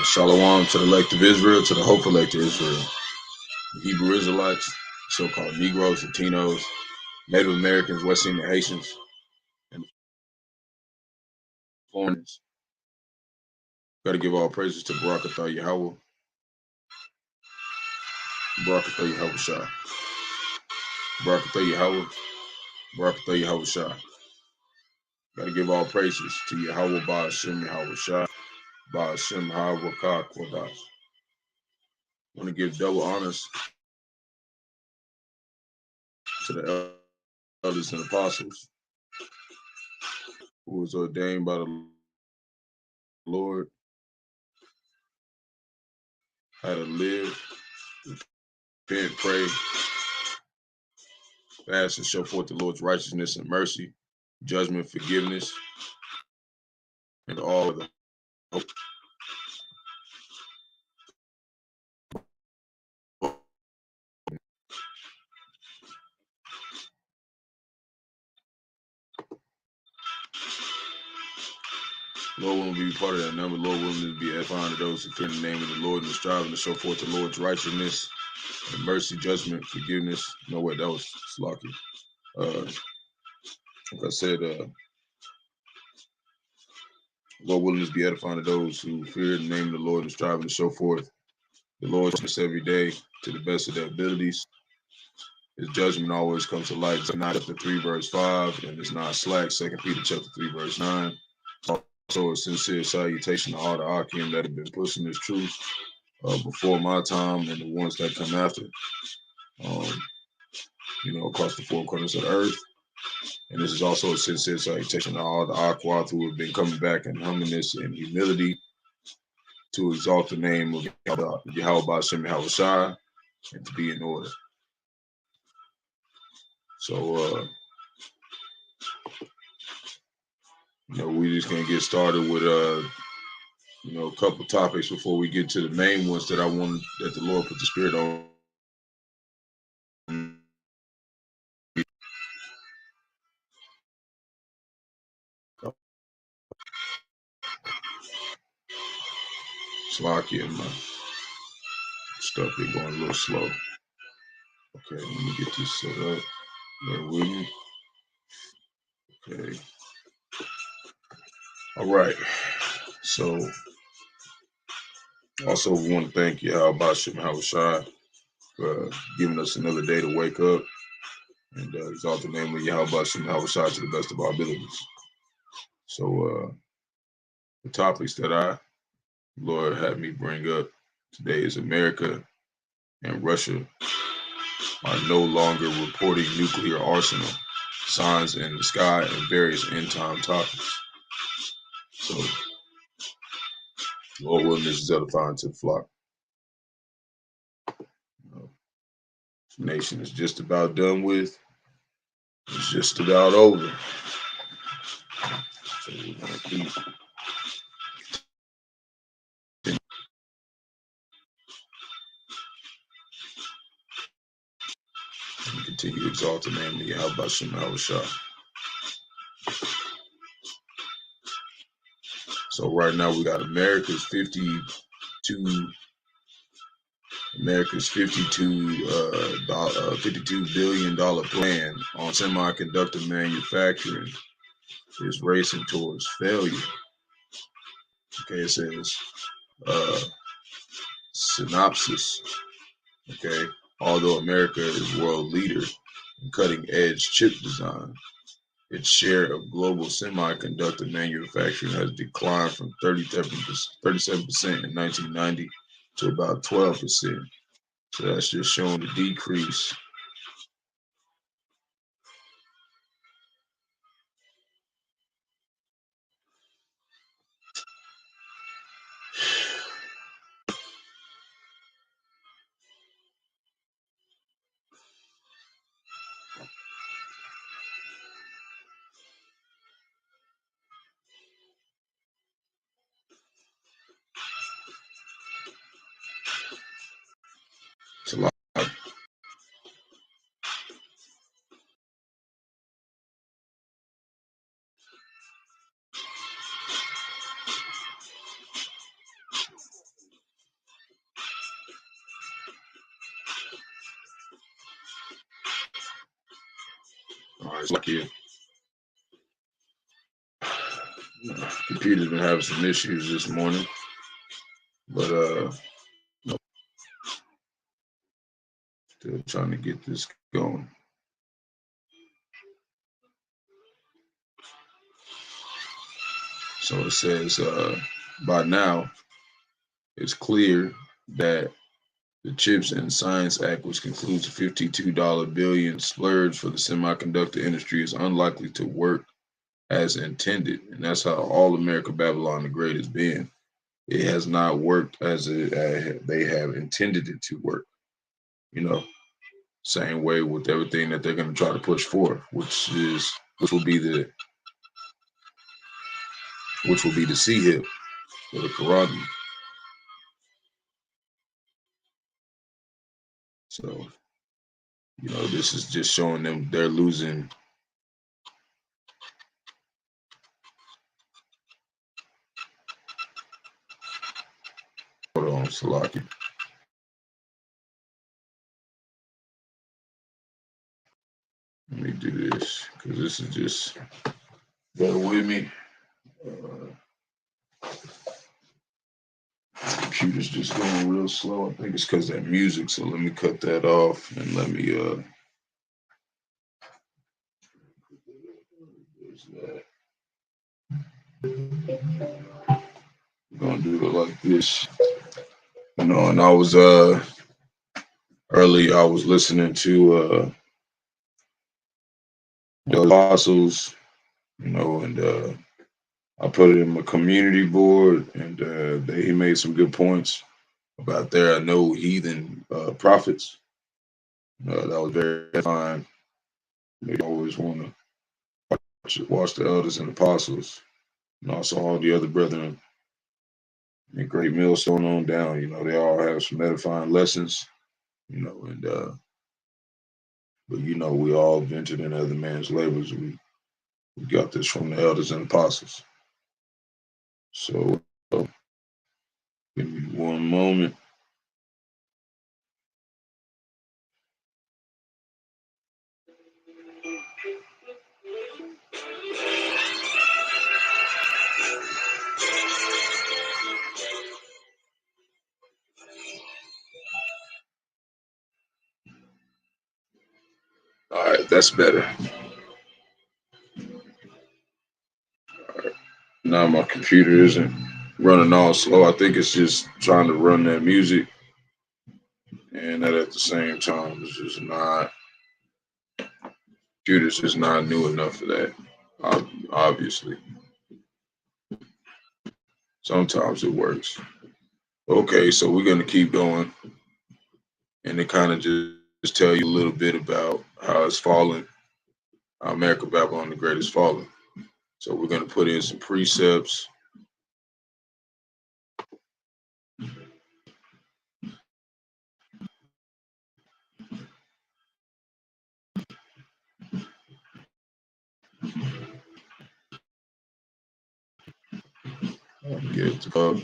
Shalom to the elect of Israel, to the hopeful elect of Israel, the Hebrew Israelites, so-called Negroes, Latinos, Native Americans, West Indian Haitians, and foreigners. Got to give all praises to Barak, Atha, Yahawah, Barak, Atha, Yahawashi, Barak, Atha, Yahawah, Barak, Atha, Yahawashi. Got to give all praises to Yahawah, Bahasham, Yahawashi, Bahasham, Rawchaa, Qadash. Want to give double honors to the elders and apostles who was ordained by the Lord, how to live, repent, pray, fast, and show forth the Lord's righteousness and mercy, judgment, forgiveness, and all of the hope. Lord willing to be part of that number. Lord willing to be edifying to those who fear the name of the Lord and are striving to show forth the Lord's righteousness and mercy, judgment, forgiveness. No way, that was slocky. Like I said, Lord willing to be edifying to those who fear the name of the Lord and striving to show forth the Lord's righteousness every day to the best of their abilities. His judgment always comes to light. It's not chapter 3, verse 5, and it's not slack. 2 Peter chapter 3, verse 9. Also a sincere salutation to all the Akim that have been pushing this truth before my time and the ones that come after, across the four corners of the earth. And this is also a sincere salutation to all the Aquath who have been coming back in humbleness and humility to exalt the name of Yahawah Bahasham Yahawashi and to be in order. So, we're just gonna get started with a couple topics before we get to the main ones that I wanted, that the Lord put the Spirit on. Slocky and my stuff been going a little slow. Okay, let me get this set up. Bear with me. Okay. All right. So, also we want to thank Bahasham Yahawashi for giving us another day to wake up and exalt the name of Bahasham Yahawashi to the best of our abilities. So, the topics that Lord had me bring up today is America and Russia are no longer reporting nuclear arsenal signs in the sky and various end time topics. So, Lord willing, this is edifying to the flock. This nation is just about done with. It's just about over. So we're going to keep and continue to exalt the name of Yahawashi Yahawashi. So right now we got America's $52 $52 billion plan on semiconductor manufacturing is racing towards failure. Okay, it says synopsis. Okay, although America is world leader in cutting edge chip design, its share of global semiconductor manufacturing has declined from 37% in 1990 to about 12%. So that's just showing the decrease. It's a lot. it's like computer's been having some issues this morning, but still trying to get this going. So it says by now it's clear that the Chips and Science Act, which concludes a $52 billion splurge for the semiconductor industry, is unlikely to work as intended. And that's how all America Babylon the Great has been. It has not worked as they have intended it to work. Same way with everything that they're going to try to push forth, which will be the C hip for the Quran. So, this is just showing them they're losing. Hold on, Salaki. Let me do this because this is just bear with me. Computer's just going real slow. I think it's because that music. So let me cut that off and let me there's that. I'm gonna do it like this. And I was early I was listening to the apostles, and I put it in my community board, and he made some good points about there. I know heathen prophets. That was very fine. They always want to watch the elders and apostles, and also all the other brethren. And great millstone on down. They all have some edifying lessons. But we all ventured in other man's labors. We got this from the elders and apostles. So give me one moment. All right, that's better. All right. Now my computer isn't running all slow. I think it's just trying to run that music, and that at the same time is just not. Computer's just not new enough for that. Obviously, sometimes it works. Okay, so we're gonna keep going, and it kind of just tell you a little bit about how it's fallen. America Babylon the Great is fallen. So we're gonna put in some precepts. Get it up.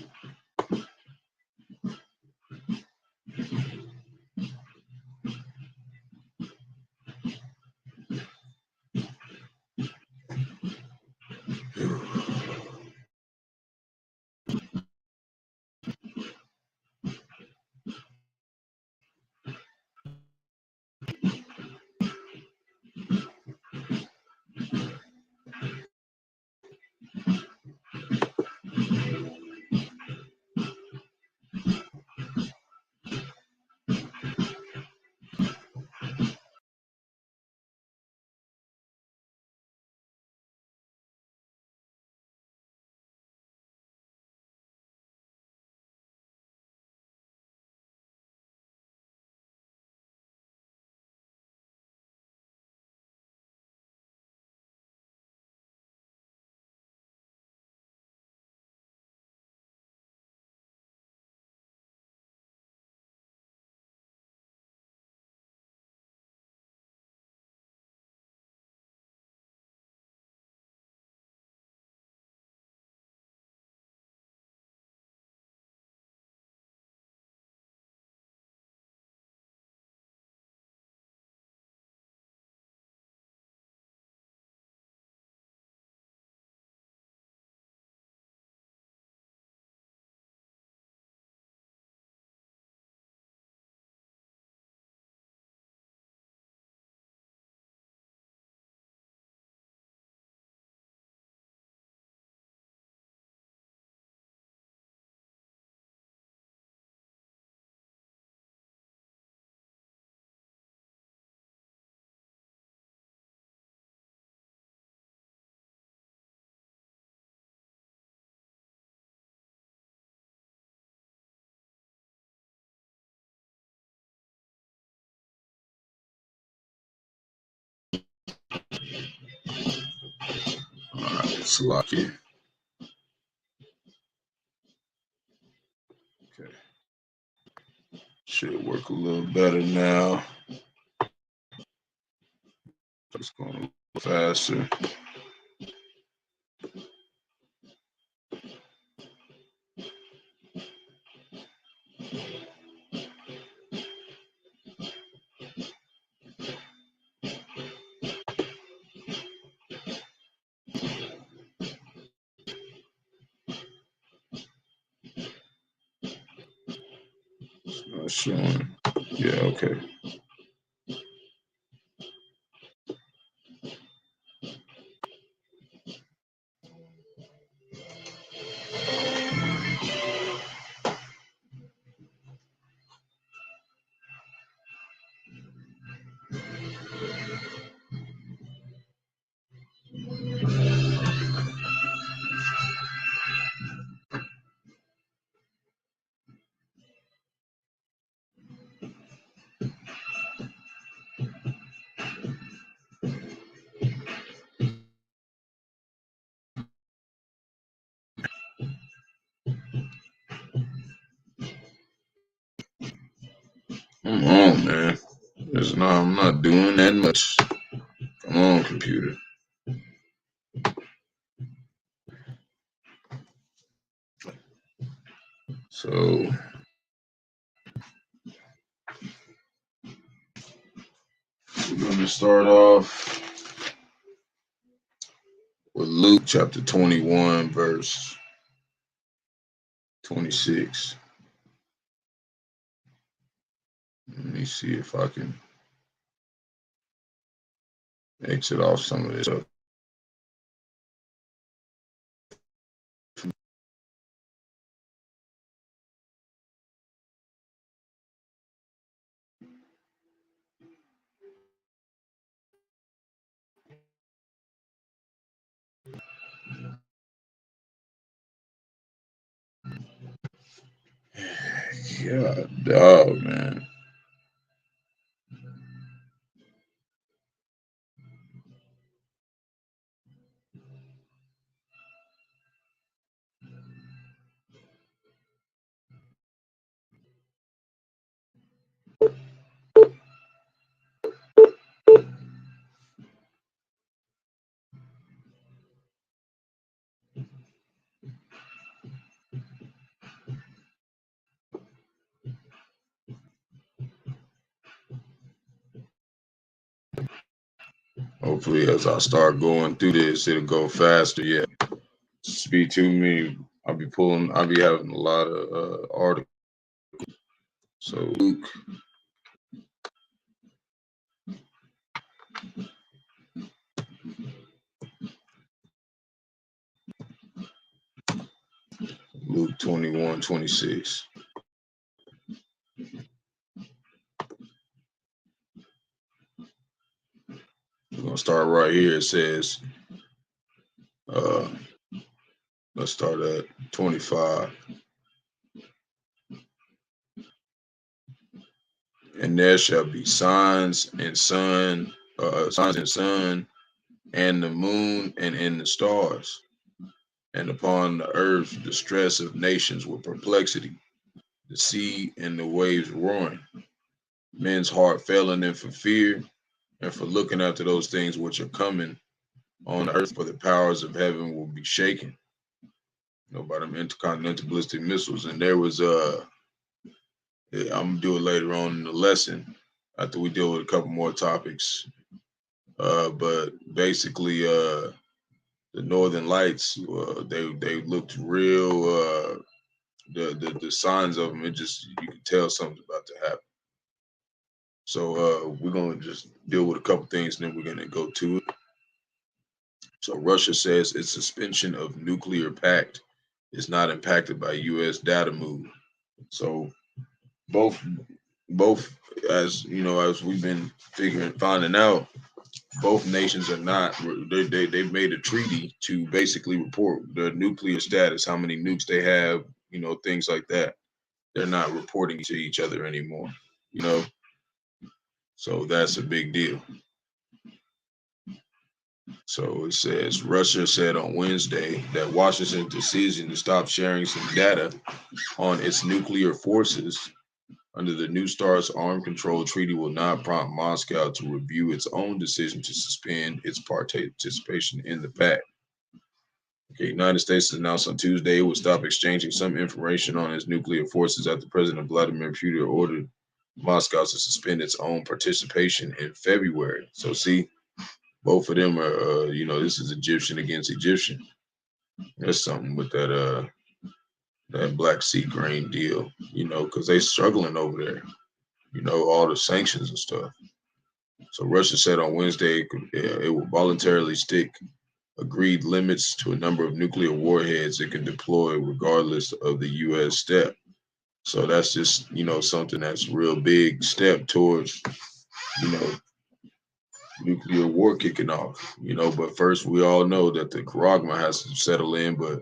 All right, let's lock it. Okay. Should work a little better now. It's going a little faster. It's not showing. Yeah, okay. Come on, man. I'm not doing that much. Come on, computer. So we're going to start off with Luke chapter 21, verse 26. Let me see if I can exit off some of this stuff. God, dog, man. Hopefully, as I start going through this, it'll go faster. Yeah, speed to me. I'll be having a lot of articles. So Luke 21:26. We're gonna start right here. It says, let's start at 25. And there shall be signs in sun, and the moon, and in the stars, and upon the earth distress of nations with perplexity, the sea and the waves roaring, men's heart failing them for fear, and for looking after those things which are coming on the earth, for the powers of heaven will be shaken. By them intercontinental ballistic missiles. And there was I'm gonna do it later on in the lesson after we deal with a couple more topics. But basically, the Northern Lights, they looked real. The signs of them, it just, you can tell something's about to happen. So we're gonna just deal with a couple things, and then we're gonna go to it. So Russia says its suspension of nuclear pact is not impacted by U.S. data move. So both as you know, as we've been finding out, both nations are not, they've made a treaty to basically report the nuclear status, how many nukes they have, things like that. They're not reporting to each other anymore, so that's a big deal. So it says Russia said on Wednesday that Washington's decision to stop sharing some data on its nuclear forces under the New START's arms control treaty will not prompt Moscow to review its own decision to suspend its participation in the pact. The United States announced on Tuesday it would stop exchanging some information on its nuclear forces after President Vladimir Putin ordered Moscow to suspend its own participation in February. So, see, both of them are, this is Egyptian against Egyptian. There's something with that Black Sea grain deal, because they struggling over there, all the sanctions and stuff. So Russia said on Wednesday it will voluntarily stick agreed limits to a number of nuclear warheads it can deploy regardless of the U.S. step. So that's just, something that's a real big step towards, you know, nuclear war kicking off, but first we all know that the Karagma has to settle in, but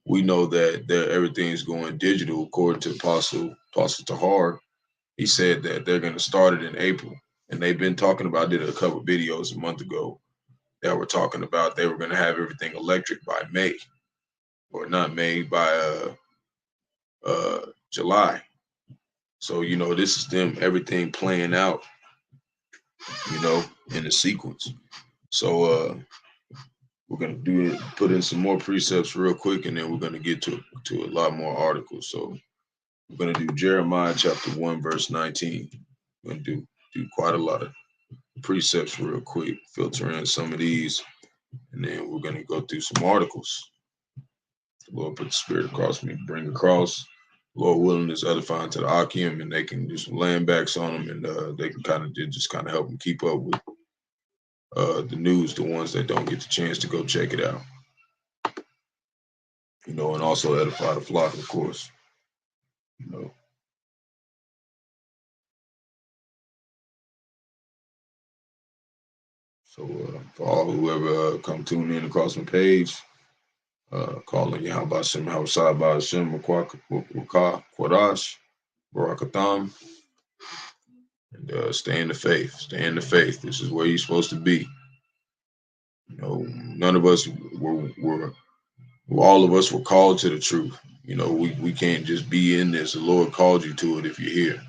we know that everything's going digital according to Apostle Tahar. He said that they're going to start it in April. And they've been talking about, I did a couple videos a month ago that were talking about they were going to have everything electric by May, or not May, by July. So, this is them, everything playing out, in a sequence. So, we're gonna put in some more precepts real quick, and then we're gonna get to a lot more articles. So we're gonna do Jeremiah chapter 1, verse 19. We're gonna do quite a lot of precepts real quick, filter in some of these, and then we're gonna go through some articles. The Lord put the spirit across me, bring across. Lord willing is edifying to the Akim, and they can do some landbacks on them, and they can kind of help them keep up with the news, the ones that don't get the chance to go check it out. And also edify the flock, of course. So for all whoever come tune in across my page, calling Bahasham, Bahasham, Qadash, Barak, and stay in the faith. Stay in the faith. This is where you're supposed to be. None of us were all of us were called to the truth. We can't just be in this. The Lord called you to it if you're here.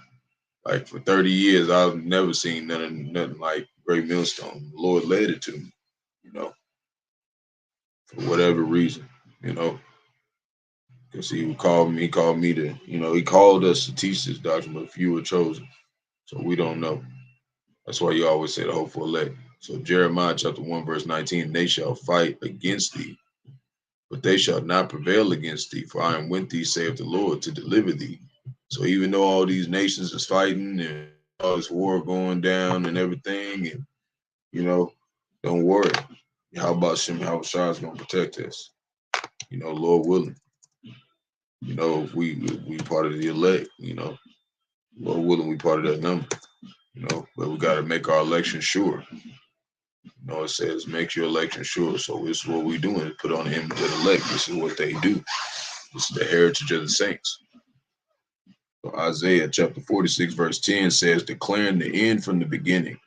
Like for 30 years, I've never seen nothing like Great Millstone. The Lord led it to me, for whatever reason, because he called me to, he called us to teach this doctrine, but few were chosen. So we don't know. That's why you always say the hopeful elect. So Jeremiah chapter 1, verse 19, they shall fight against thee, but they shall not prevail against thee, for I am with thee, saith the Lord, to deliver thee. So even though all these nations is fighting and all this war going down and everything, and don't worry. How about Yahawashi is gonna protect us? Lord willing. If we part of the elect, Lord willing, we part of that number. But we gotta make our election sure. It says make your election sure. So this is what we're doing, put on the image of the elect. This is what they do. This is the heritage of the saints. So Isaiah chapter 46, verse 10 says, declaring the end from the beginning,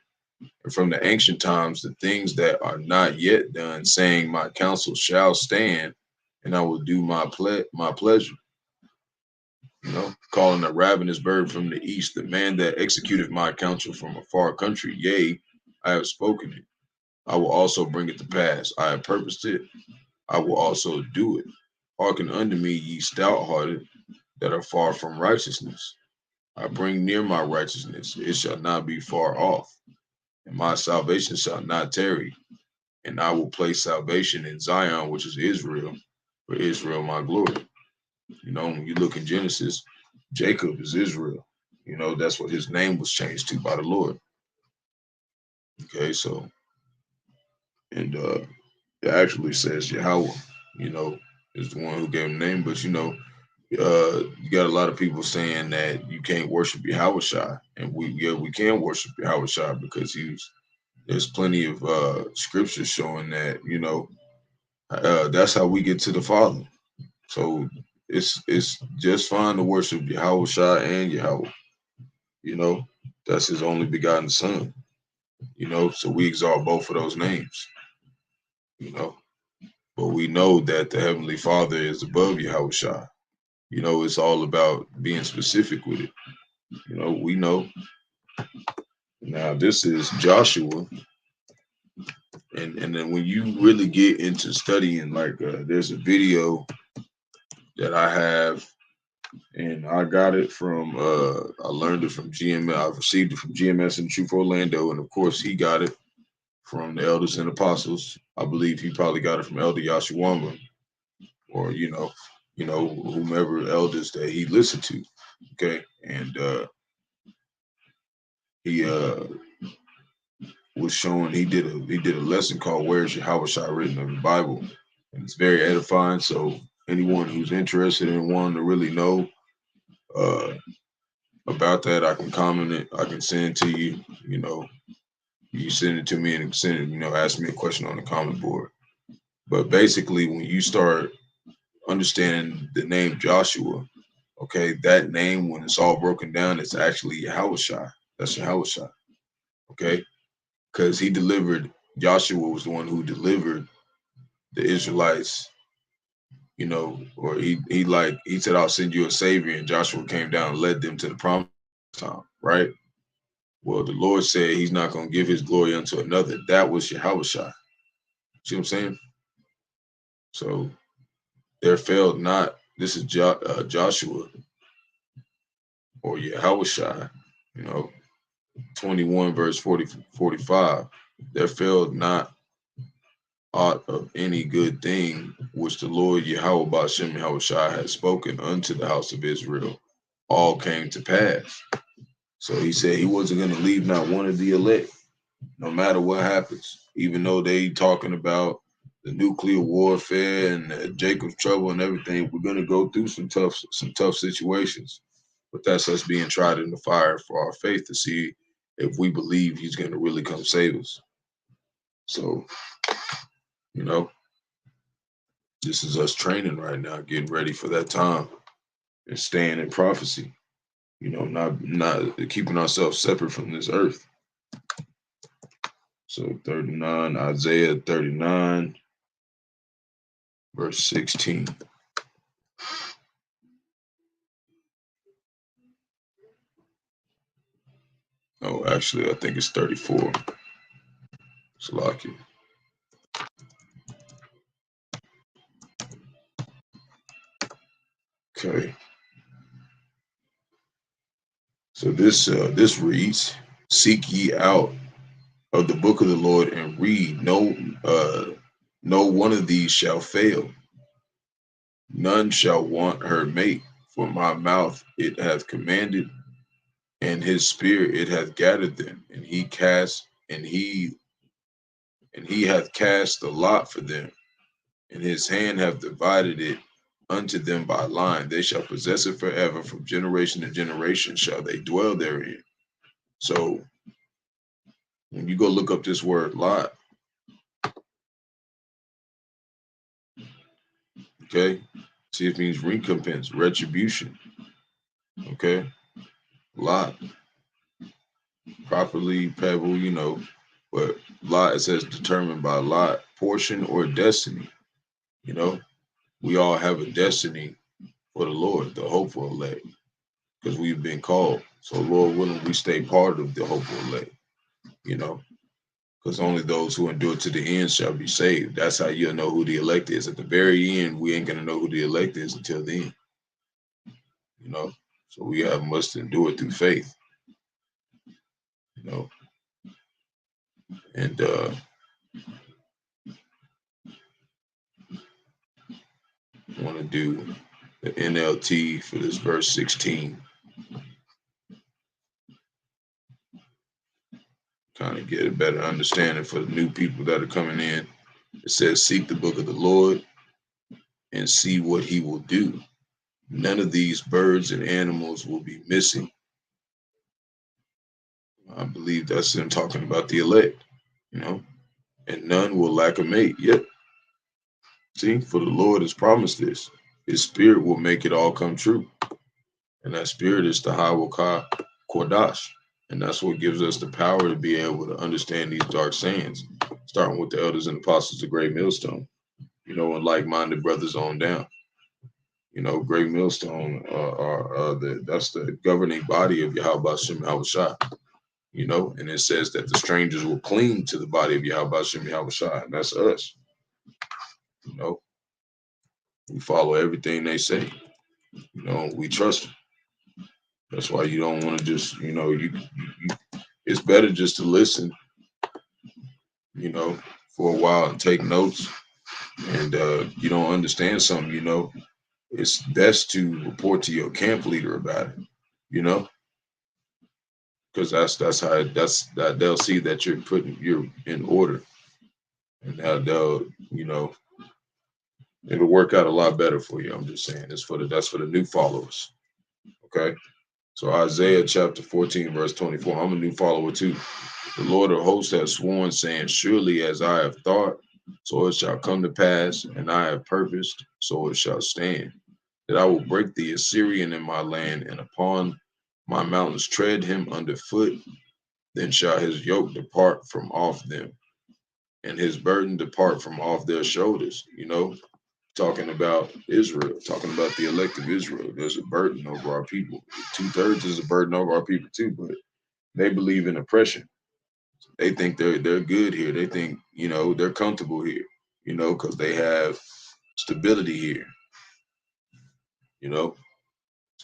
and from the ancient times, the things that are not yet done, saying, my counsel shall stand, and I will do my pleasure. Calling a ravenous bird from the east, the man that executed my counsel from a far country. Yea, I have spoken it. I will also bring it to pass. I have purposed it. I will also do it. Hearken unto me, ye stout-hearted, that are far from righteousness. I bring near my righteousness. It shall not be far off, and my salvation shall not tarry. And I will place salvation in Zion, which is Israel, for Israel my glory. When you look in Genesis, Jacob is Israel. That's what his name was changed to by the Lord. Okay, so, and it actually says Yahawah, is the one who gave him the name. But, you got a lot of people saying that you can't worship Yahawashi. And we can worship Yahawashi because there's plenty of scripture showing that, that's how we get to the Father. So it's just fine to worship Yahawashi and Yahawah. That's his only begotten son. So we exalt both of those names. you know. But we know that the Heavenly Father is above Yahawashi. You know, it's all about being specific with it. You know, we know. Now, this is Joshua. And then when you really get into studying, like there's a video that I have, and I got it from, I learned it from GMS. I received it from GMS in Truth Orlando. And of course, he got it from the elders and apostles. I believe he probably got it from Elder Yahawah, or whomever elders that he listened to. Okay, and he was showing, he did a lesson called "Where's Yahawashi Written in the Bible," and it's very edifying. So anyone who's interested in wanting to really know uh, about that, I can comment it. I can send it to you. You know, you send it to me and send it. You know, ask me a question on the comment board. But basically, when you start understanding the name Joshua, okay, that name, when it's all broken down, it's actually Yahawashi. That's Yahawashi. Okay, because he delivered. Joshua was the one who delivered the Israelites. You know, or he said, "I'll send you a savior," and Joshua came down and led them to the promised time. Right. Well, the Lord said He's not going to give His glory unto another. That was Yahawashi. See what I'm saying? So there failed not. This is Joshua or Yahawashi. You know, 21 verse 45. There failed not aught of any good thing which the Lord Yahweh Bahasham Yahawashi had spoken unto the house of Israel, all came to pass. So he said he wasn't going to leave not one of the elect, no matter what happens, even though they talking about the nuclear warfare and Jacob's trouble and everything. We're going to go through some tough situations, but that's us being tried in the fire for our faith to see if we believe He's going to really come save us. So, you know, this is us training right now, getting ready for that time and staying in prophecy. You know, not keeping ourselves separate from this earth. So 39, Isaiah 39, verse 16. Oh, actually, I think it's 34. Salaki. Okay. So this reads, "Seek ye out of the book of the Lord and read. No one of these shall fail. None shall want her mate. For my mouth it hath commanded, and His spirit it hath gathered them, and he hath cast the lot for them, and His hand hath divided it unto them by line. They shall possess it forever. From generation to generation shall they dwell therein." So when you go look up this word lot, okay, see, it means recompense, retribution. Okay, lot, properly pebble, you know, but lot, it says determined by lot, portion or destiny. You know, we all have a destiny for the Lord, the hopeful elect, because we've been called. So Lord willing, we stay part of the hopeful elect, you know, because only those who endure to the end shall be saved. That's how you'll know who the elect is. At the very end, we ain't gonna know who the elect is until then, you know. So we must endure through faith, you know. And I want to do the NLT for this verse 16. Kind of get a better understanding for the new people that are coming in. It says, "Seek the book of the Lord and see what He will do. None of these birds and animals will be missing." I believe that's them talking about the elect, you know. "And none will lack a mate." Yep. See, for the Lord has promised this. His spirit will make it all come true. And that spirit is the Qadash. And that's what gives us the power to be able to understand these dark sayings, starting with the elders and apostles of Great Millstone, and like-minded brothers on down. Great Millstone that's the governing body of Yahawashi, and it says that the strangers will cling to the body of Yahawashi, and that's us. We follow everything they say. We trust them. That's why you don't want to just, it's better just to listen, for a while and take notes. And you don't understand something, it's best to report to your camp leader about it, because that they'll see that you're in order, and that it'll work out a lot better for you. I'm just saying, that's for the new followers. Okay. So Isaiah chapter 14, verse 24. I'm a new follower too. The Lord of hosts has sworn, saying, surely as I have thought, so it shall come to pass, and I have purposed, so it shall stand, that I will break the Assyrian in my land, and upon my mountains tread him underfoot. Then shall his yoke depart from off them, and his burden depart from off their shoulders. Talking about Israel, talking about the elect of Israel. There's a burden over our people. 2/3 is a burden over our people too, but they believe in oppression. They think they're good here. They think, they're comfortable here, because they have stability here, So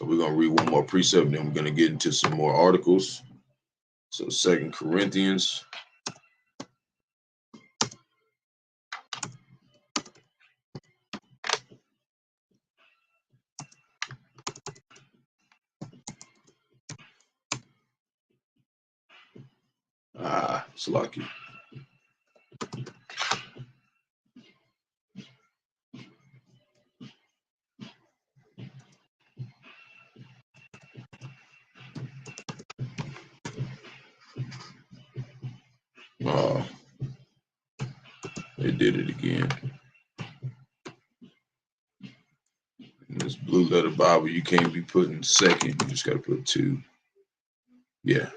we're gonna read one more precept, and then we're gonna get into some more articles. So 2 Corinthians. It's lucky. They did it again. In this blue letter Bible, you can't be putting second. You just got to put 2. Yeah.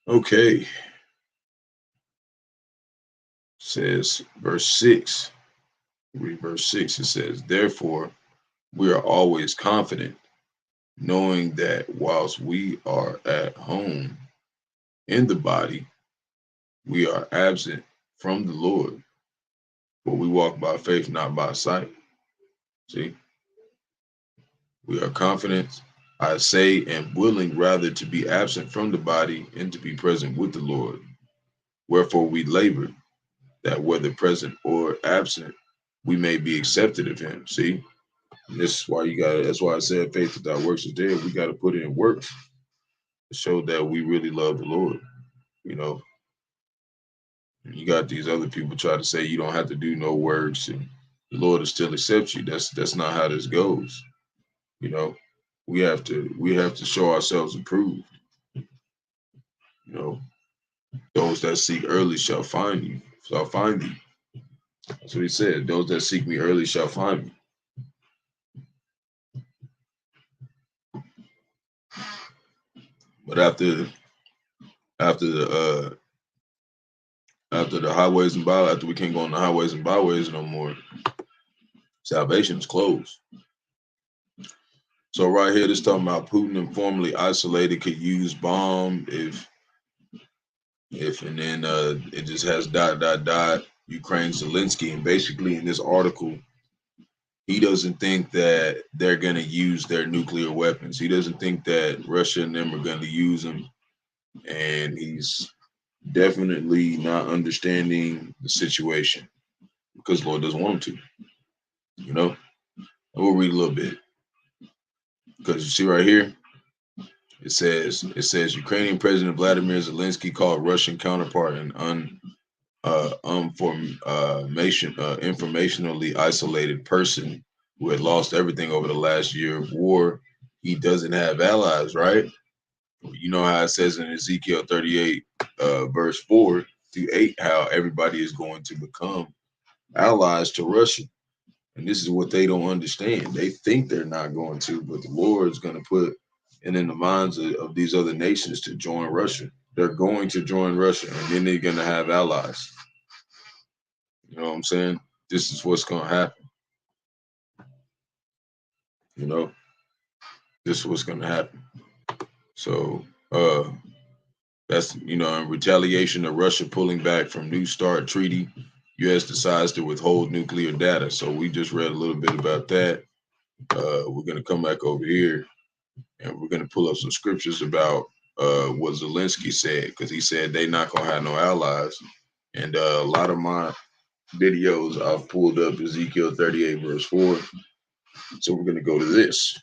Okay. Says verse 6. Read verse 6. It says, therefore, we are always confident, knowing that whilst we are at home in the body, we are absent from the Lord, for we walk by faith, not by sight. See, we are confident, I say, and willing rather to be absent from the body and to be present with the Lord. Wherefore we labor, that whether present or absent, we may be accepted of him. See, and this is why that's why I said faith without works is dead. We got to put in works to show that we really love the Lord. You got these other people try to say you don't have to do no works and the Lord will still accept you. That's not how this goes. We have to show ourselves approved. Those that seek early shall find thee. That's what he said. Those that seek me early shall find me. But after the highways and byways, after we can't go on the highways and byways no more, salvation is closed. So right here, this talking about Putin informally isolated could use bomb if and then it just has ... Ukraine Zelensky, and basically in this article, he doesn't think that they're going to use their nuclear weapons. He doesn't think that Russia and them are going to use them, and he's definitely not understanding the situation because Lord doesn't want him to. We'll read a little bit because you see right here, it says Ukrainian President Vladimir Zelensky called Russian counterpart an informationally isolated person who had lost everything over the last year of war. He doesn't have allies, right? You know how it says in Ezekiel 38, verse 4-8, how everybody is going to become allies to Russia. And this is what they don't understand. They think they're not going to, but the Lord is going to put and in the minds of these other nations to join Russia. They're going to join Russia, and then they're going to have allies. You know what I'm saying? This is what's going to happen. You know, this is what's going to happen. So that's, in retaliation of Russia pulling back from New START treaty, U.S. decides to withhold nuclear data. So we just read a little bit about that. We're going to come back over here and we're going to pull up some scriptures about what Zelensky said, because he said they're not going to have no allies. And a lot of my videos I've pulled up Ezekiel 38 verse 4. So we're going to go to this.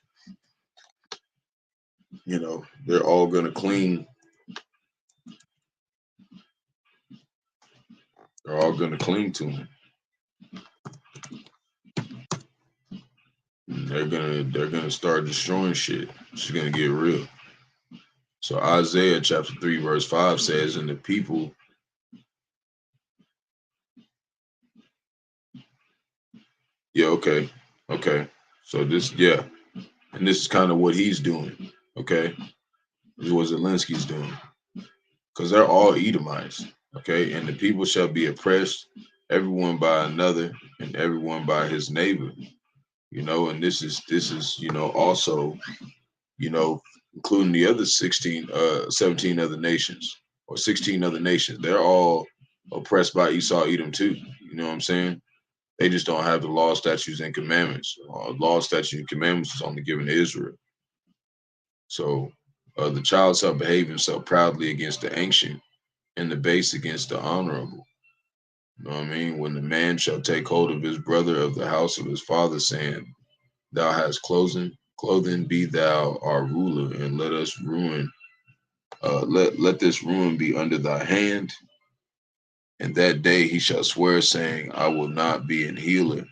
They're all going to cling. They're all going to cling to him. They're gonna start destroying shit. It's gonna get real. So Isaiah chapter 3 verse 5 says, "And the people." Yeah, okay, So this, and this is kind of what he's doing. Okay, this is what Zelensky's doing, because they're all Edomites. Okay, and the people shall be oppressed, everyone by another, and everyone by his neighbor. And this is also including the other 17 other nations, or 16 other nations. They're all oppressed by Esau, Edom too. You know what I'm saying? They just don't have the law, statutes, and commandments. Law, statutes, and commandments is only given to Israel. So the child shall behave himself proudly against the ancient, and the base against the honorable. You know what I mean? When the man shall take hold of his brother of the house of his father, saying, "Thou hast clothing be thou our ruler, and let us ruin. Let this ruin be under thy hand." And that day he shall swear, saying, "I will not be an healer,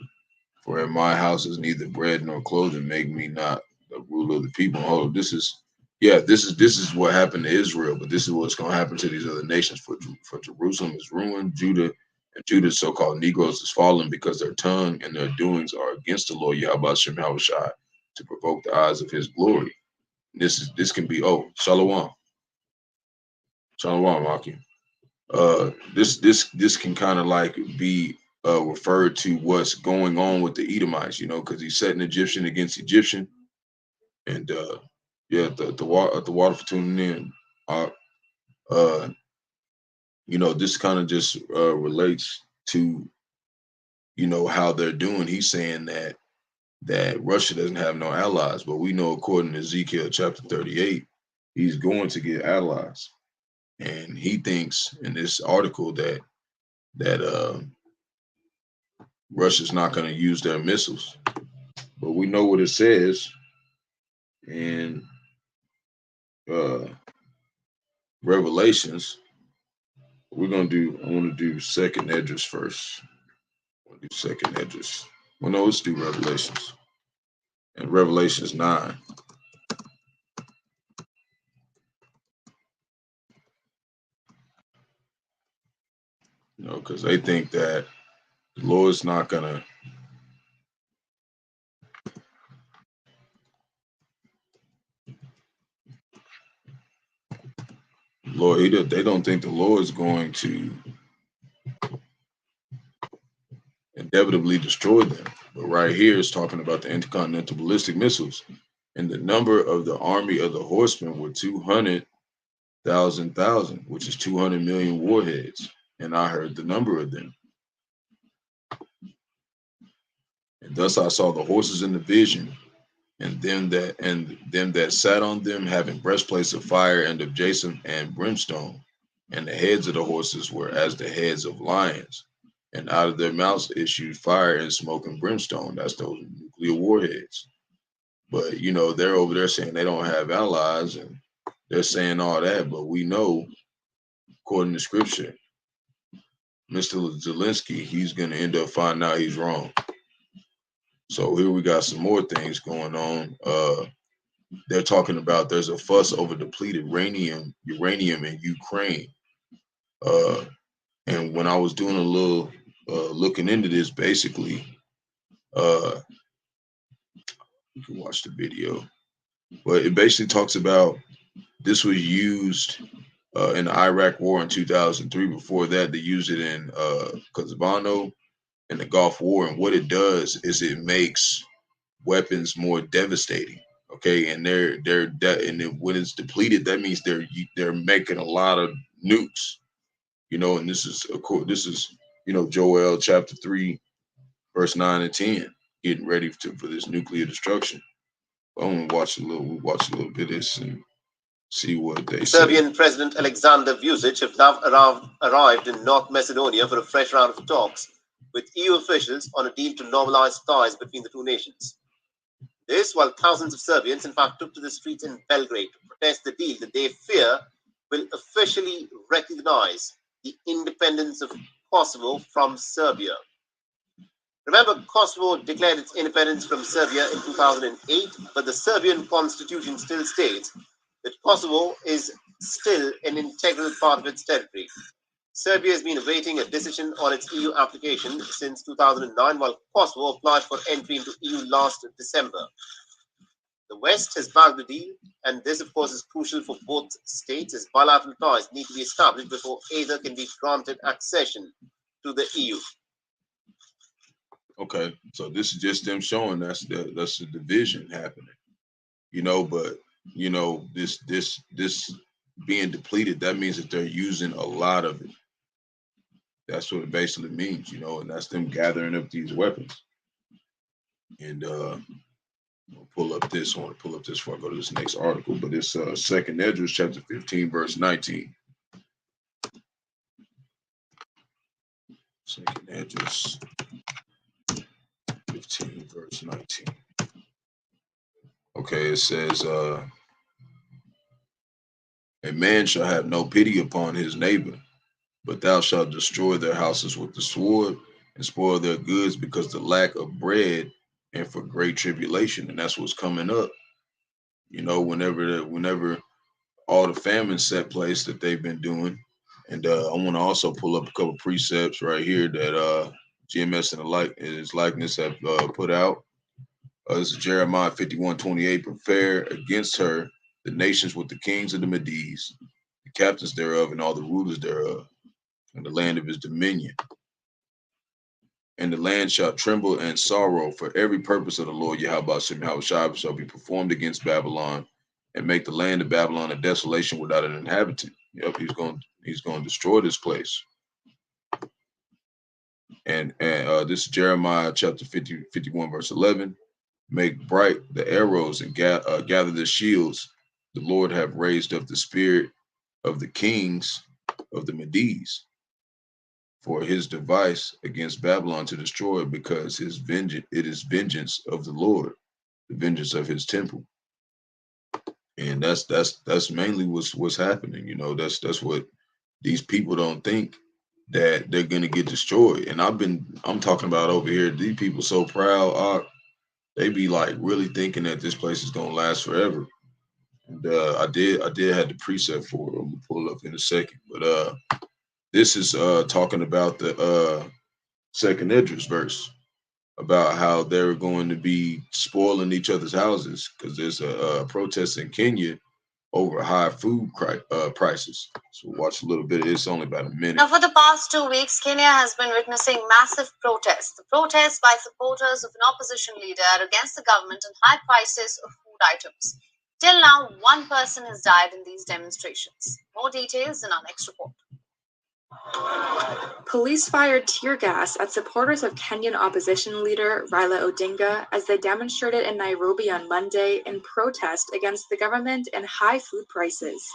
for in my house is neither bread nor clothing. Make me not the ruler of the people." Oh, this is what happened to Israel, but this is what's going to happen to these other nations. For Jerusalem is ruined, and Judah's so-called Negroes is fallen, because their tongue and their doings are against the Lord Yahawashi, to provoke the eyes of His glory. This can be Shalom, Aki. This can kind of like be referred to what's going on with the Edomites, because he's setting Egyptian against Egyptian, and the water for tuning in. This kind of just relates to how they're doing. He's saying that Russia doesn't have no allies, but we know according to Ezekiel chapter 38, he's going to get allies. And he thinks in this article that Russia's not going to use their missiles, but we know what it says in Revelations. I want to do second Esdras first. Second Esdras. Well, no, let's do Revelations. And Revelations 9. Because they think that the Lord's not gonna. They don't think the Lord's going to inevitably destroy them. But right here is talking about the intercontinental ballistic missiles, and the number of the army of the horsemen were 200,000, which is 200 million warheads. And I heard the number of them. And thus I saw the horses in the vision, and them that sat on them, having breastplates of fire and of jacinth and brimstone, and the heads of the horses were as the heads of lions, and out of their mouths issued fire and smoke and brimstone. That's those nuclear warheads. But they're over there saying they don't have allies, and they're saying all that. But we know, according to scripture, Mr. Zelensky, he's going to end up finding out he's wrong. So here we got some more things going on. They're talking about there's a fuss over depleted uranium in Ukraine. And when I was doing a little looking into this, basically, you can watch the video. But it basically talks about this was used in the Iraq War in 2003. Before that, they used it in Kosovo and the Gulf War. And what it does is it makes weapons more devastating. Okay, and and then when it's depleted, that means they're making a lot of nukes. You know, and this is of course Joel chapter 3, verse 9 and 10, getting ready for this nuclear destruction. I want to watch a little bit of this and see what they say. Serbian President Alexander Vučić have now arrived in North Macedonia for a fresh round of talks with EU officials on a deal to normalize ties between the two nations. This while thousands of Serbians in fact took to the streets in Belgrade to protest the deal that they fear will officially recognize the independence of Kosovo from Serbia. Remember, Kosovo declared its independence from Serbia in 2008, but the Serbian constitution still states that Kosovo is still an integral part of its territory. Serbia has been awaiting a decision on its EU application since 2009, while Kosovo applied for entry into EU last December. The West has backed the deal, and this, of course, is crucial for both states, as bilateral ties need to be established before either can be granted accession to the EU. Okay, so this is just them showing that's the division happening, but this being depleted, that means that they're using a lot of it. That's what it basically means, and that's them gathering up these weapons. And I'll pull up this. I want to pull up this before I go to this next article, but it's 2nd Esdras chapter 15, verse 19. 2nd Esdras 15, verse 19. Okay, it says, a man shall have no pity upon his neighbor, but thou shalt destroy their houses with the sword and spoil their goods because the lack of bread and for great tribulation. And that's what's coming up. Whenever all the famine set place that they've been doing. And I want to also pull up a couple precepts right here that GMS and his likeness have put out. This is Jeremiah 51:28. Prepare against her the nations with the kings of the Medes, the captains thereof, and all the rulers thereof, and the land of his dominion. And the land shall tremble and sorrow, for every purpose of the Lord Yahawashi shall be performed against Babylon, and make the land of Babylon a desolation without an inhabitant. Yep, he's going to destroy this place. And this is Jeremiah chapter 51, verse 11. Make bright the arrows and gather the shields. The Lord have raised up the spirit of the kings of the Medes for his device against Babylon to destroy it, because it is vengeance of the Lord, the vengeance of his temple. And that's mainly what's happening. That's what these people don't think, that they're gonna get destroyed. And I'm talking about over here, these people so proud, they be like really thinking that this place is gonna last forever. And I did have the precept for it. I'm gonna pull it up in a second. But this is talking about the 2nd Esdras verse, about how they're going to be spoiling each other's houses because there's a protest in Kenya over high food prices. So we'll watch a little bit of this, only about a minute. Now, for the past 2 weeks, Kenya has been witnessing massive protests. The protests by supporters of an opposition leader against the government and high prices of food items. Till now, 1 person has died in these demonstrations. More details in our next report. Police fired tear gas at supporters of Kenyan opposition leader Raila Odinga as they demonstrated in Nairobi on Monday in protest against the government and high food prices.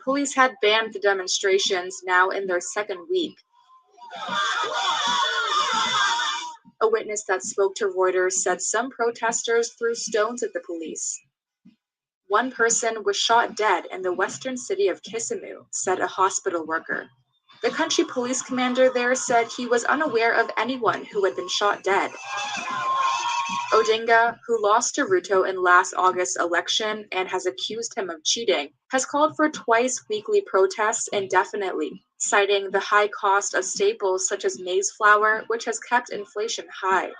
Police had banned the demonstrations, now in their 2nd week. A witness that spoke to Reuters said some protesters threw stones at the police. 1 person was shot dead in the western city of Kisumu, said a hospital worker. The country police commander there said he was unaware of anyone who had been shot dead. Odinga, who lost to Ruto in last August's election and has accused him of cheating, has called for twice-weekly protests indefinitely, citing the high cost of staples such as maize flour, which has kept inflation high.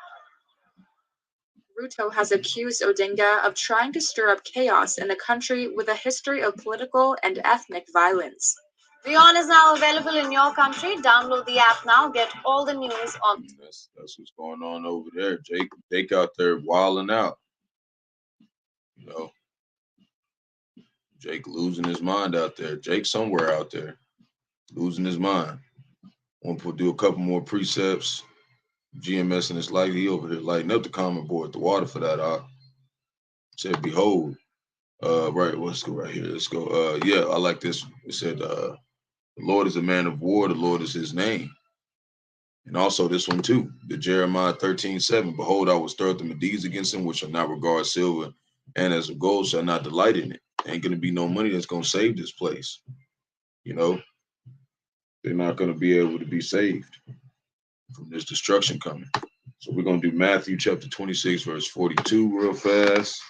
Ruto has accused Odinga of trying to stir up chaos in a country with a history of political and ethnic violence. WION is now available in your country. Download the app now. Get all the news on. That's what's going on over there. Jake out there wilding out. You know, Jake losing his mind out there. Jake somewhere out there losing his mind. Want to do a couple more precepts. GMS and it's like he over here lighting up the comment board, the water for that. Said, behold, right, let's go right here. Let's go. Yeah, I like this. It said, the Lord is a man of war, the Lord is his name. And also this one too, the Jeremiah 13:7. Behold, I will stir up the Medes against him, which shall not regard silver, and as of gold shall not delight in it. Ain't gonna be no money that's gonna save this place. You know, they're not gonna be able to be saved from this destruction coming. So we're gonna do Matthew chapter 26, verse 42 real fast.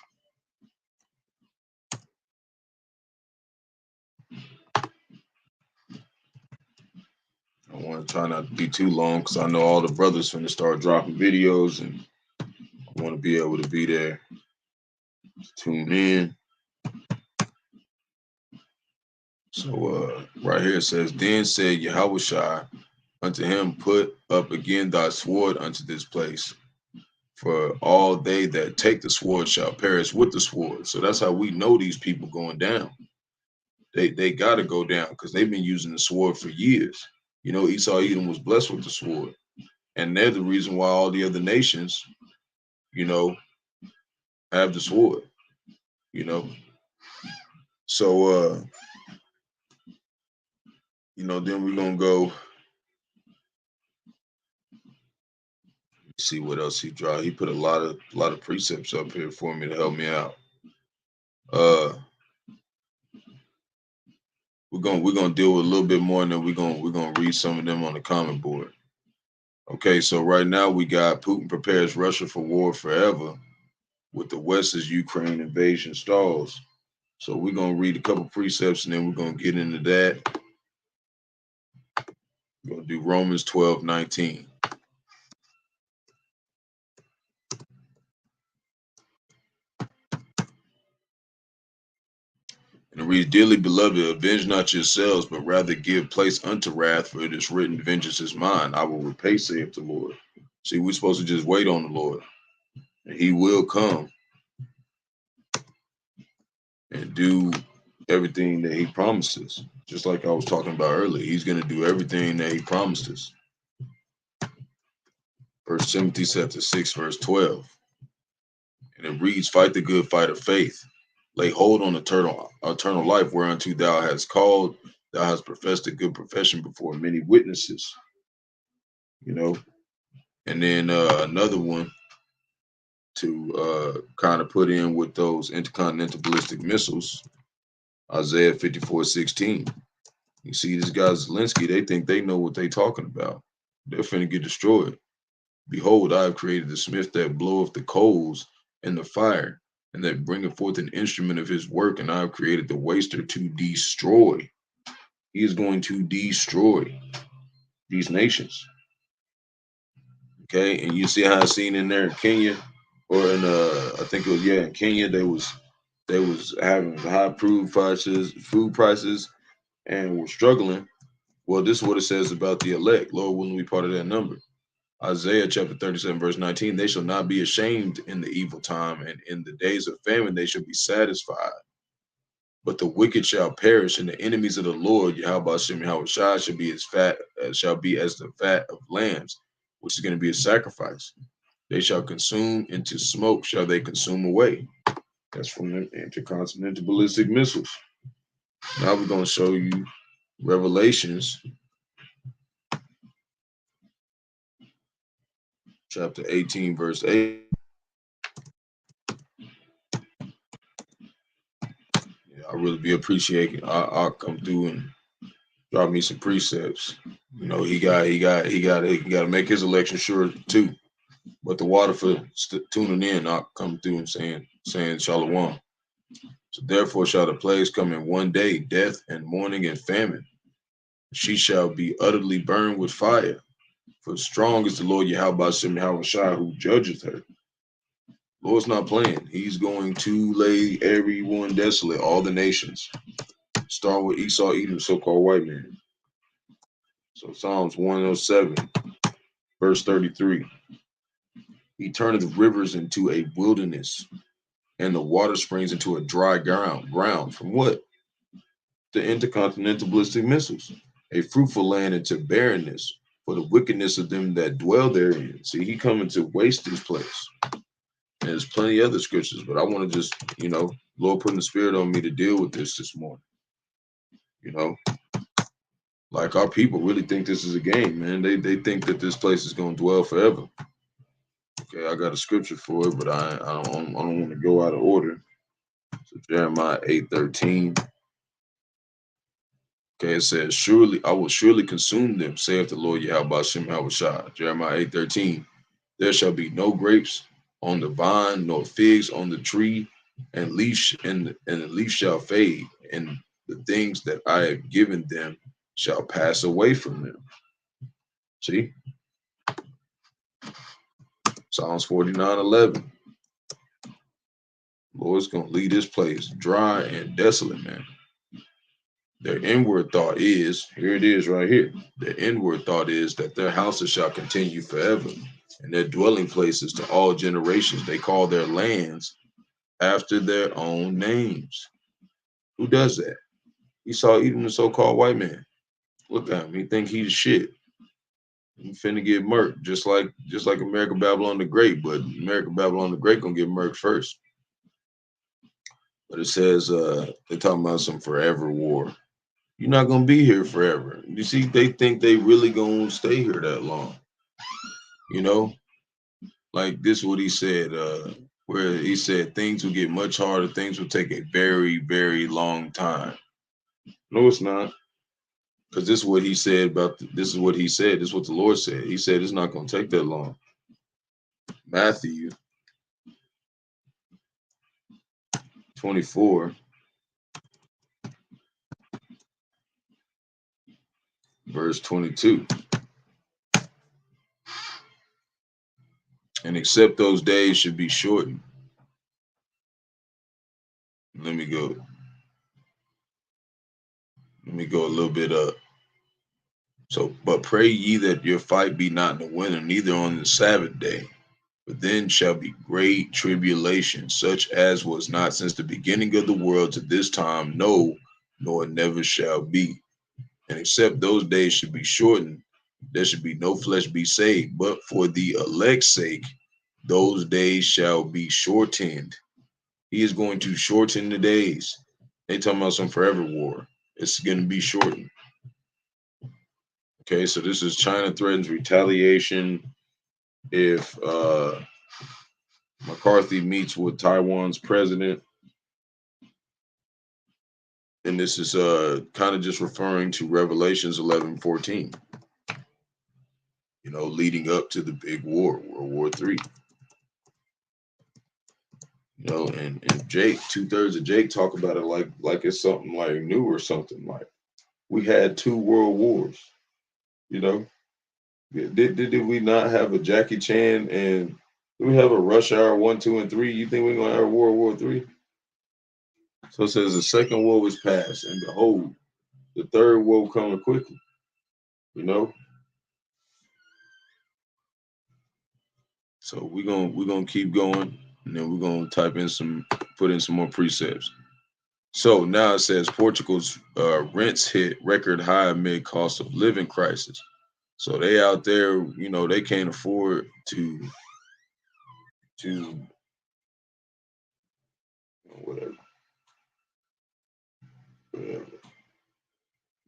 I want to try not to be too long because I know all the brothers finna start dropping videos and I want to be able to be there. Tune in. So right here it says, then said Yahawashi unto him, put up again thy sword unto this place. For all they that take the sword shall perish with the sword. So that's how we know these people going down. They got to go down because they've been using the sword for years. You know, Esau Edom was blessed with the sword. And they're the reason why all the other nations, you know, have the sword, you know. So, you know, then we're going to go see what else he dropped. He put a lot of precepts up here for me to help me out. We're gonna deal with a little bit more, and then we're gonna read some of them on the comment board. Okay, so right now we got Putin prepares Russia for war forever, with the West's Ukraine invasion stalls. So we're gonna read a couple precepts, and then we're gonna get into that. We're gonna do Romans 12:19. And it reads, dearly beloved, avenge not yourselves, but rather give place unto wrath, for it is written, vengeance is mine, I will repay, saith the Lord. See, we're supposed to just wait on the Lord, and he will come and do everything that he promised us. Just like I was talking about earlier, he's going to do everything that he promised us. 1 Timothy chapter 6, verse 12. And it reads, fight the good fight of faith. Lay hold on eternal life, whereunto thou hast called, thou hast professed a good profession before many witnesses. You know, and then another one to kind of put in with those intercontinental ballistic missiles, Isaiah 54:16. You see, these guys, Zelensky, they think they know what they talking about. They're finna get destroyed. Behold, I have created the smith that bloweth the coals and the fire, and that bringeth forth an instrument of his work, and I have created the waster to destroy. He is going to destroy these nations. Okay, and you see how I seen in there in Kenya, or in I think it was in Kenya, they was having high food prices, and were struggling. Well, this is what it says about the elect. Lord willing, we part of that number. Isaiah chapter 37, verse 19, they shall not be ashamed in the evil time, and in the days of famine they shall be satisfied. But the wicked shall perish, and the enemies of the Lord, Bahasham, Yahawashi, shall be as the fat of lambs, which is going to be a sacrifice. They shall consume, into smoke shall they consume away. That's from the intercontinental ballistic missiles. Now we're going to show you Revelations chapter 18, verse 8. I really be appreciating. I'll come through and drop me some precepts. You know, he got to make his election sure too. But the water for tuning in, I'll come through and saying Shalom. So therefore shall the plagues come in one day, death and mourning and famine. She shall be utterly burned with fire. For strong is the Lord Yahawashi who judgeth her. Lord's not playing. He's going to lay everyone desolate, all the nations. Starting with Esau, Edom, so-called white man. So Psalms 107, verse 33. He turneth rivers into a wilderness, and the water springs into a dry ground. From what? The intercontinental ballistic missiles. A fruitful land into barrenness, for the wickedness of them that dwell therein. See, he coming to waste this place. And there's plenty of other scriptures, but I want to just, Lord putting the spirit on me to deal with this morning. Like our people really think this is a game, man. They think that this place is going to dwell forever. Okay, I got a scripture for it, but I don't want to go out of order. So Jeremiah 8:13. Okay, it says, "Surely I will surely consume them, saith the Lord Yahawashi." Jeremiah 8:13. There shall be no grapes on the vine, nor figs on the tree, and the leaf shall fade, and the things that I have given them shall pass away from them. See? Psalms 49:11. Lord's gonna leave this place dry and desolate, man. Their inward thought is, here it is right here. Their inward thought is that their houses shall continue forever, and their dwelling places to all generations. They call their lands after their own names. Who does that? Esau, even the so-called white man. Look at him. He think he's shit. He finna get murked, just like America Babylon the Great, but America Babylon the Great gonna get murked first. But it says they're talking about some forever war. You're not gonna be here forever. You see, they think they really gonna stay here that long. Like this is what he said, where he said things will get much harder, things will take a very, very long time. No, it's not. Because this is what he said this is what he said. This is what the Lord said. He said it's not going to take that long. Matthew 24, verse 22. And except those days should be shortened. Let me go a little bit up. So, but pray ye that your fight be not in the winter, neither on the Sabbath day. But then shall be great tribulation, such as was not since the beginning of the world to this time, no, nor never shall be. And except those days should be shortened, there should be no flesh be saved. But for the elect's sake, those days shall be shortened. He is going to shorten the days. They talking about some forever war. It's going to be shortened. Okay, so this is China threatens retaliation if McCarthy meets with Taiwan's president. And this is kind of just referring to Revelations 11:14. Leading up to the big war, World War III. And Jake, 2/3 of Jake talk about it like it's something like new or something. Like we had 2 world wars. Did we not have a Jackie Chan, and do we have a Rush Hour 1, 2, and 3? You think we're gonna have a World War III? So it says the second war was past, and behold, the third war coming quickly. So we're gonna keep going, and then we're gonna put in some more precepts. So now it says Portugal's rents hit record high amid cost of living crisis. So they out there, they can't afford to whatever. I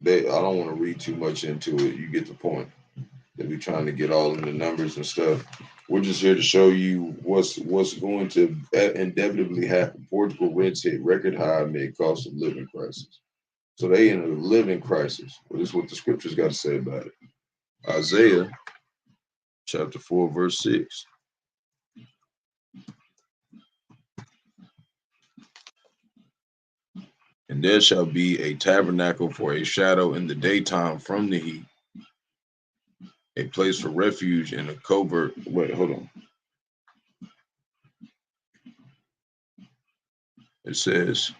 don't want to read too much into it. You get the point. They be trying to get all in the numbers and stuff. We're just here to show you what's going to inevitably happen. Portugal rents hit record high amid cost of living crisis. So they in a living crisis. Well, this is what the scriptures got to say about it. Isaiah chapter 4, verse 6. And there shall be a tabernacle for a shadow in the daytime from the heat, a place for refuge in a covert. Wait, hold on. It says,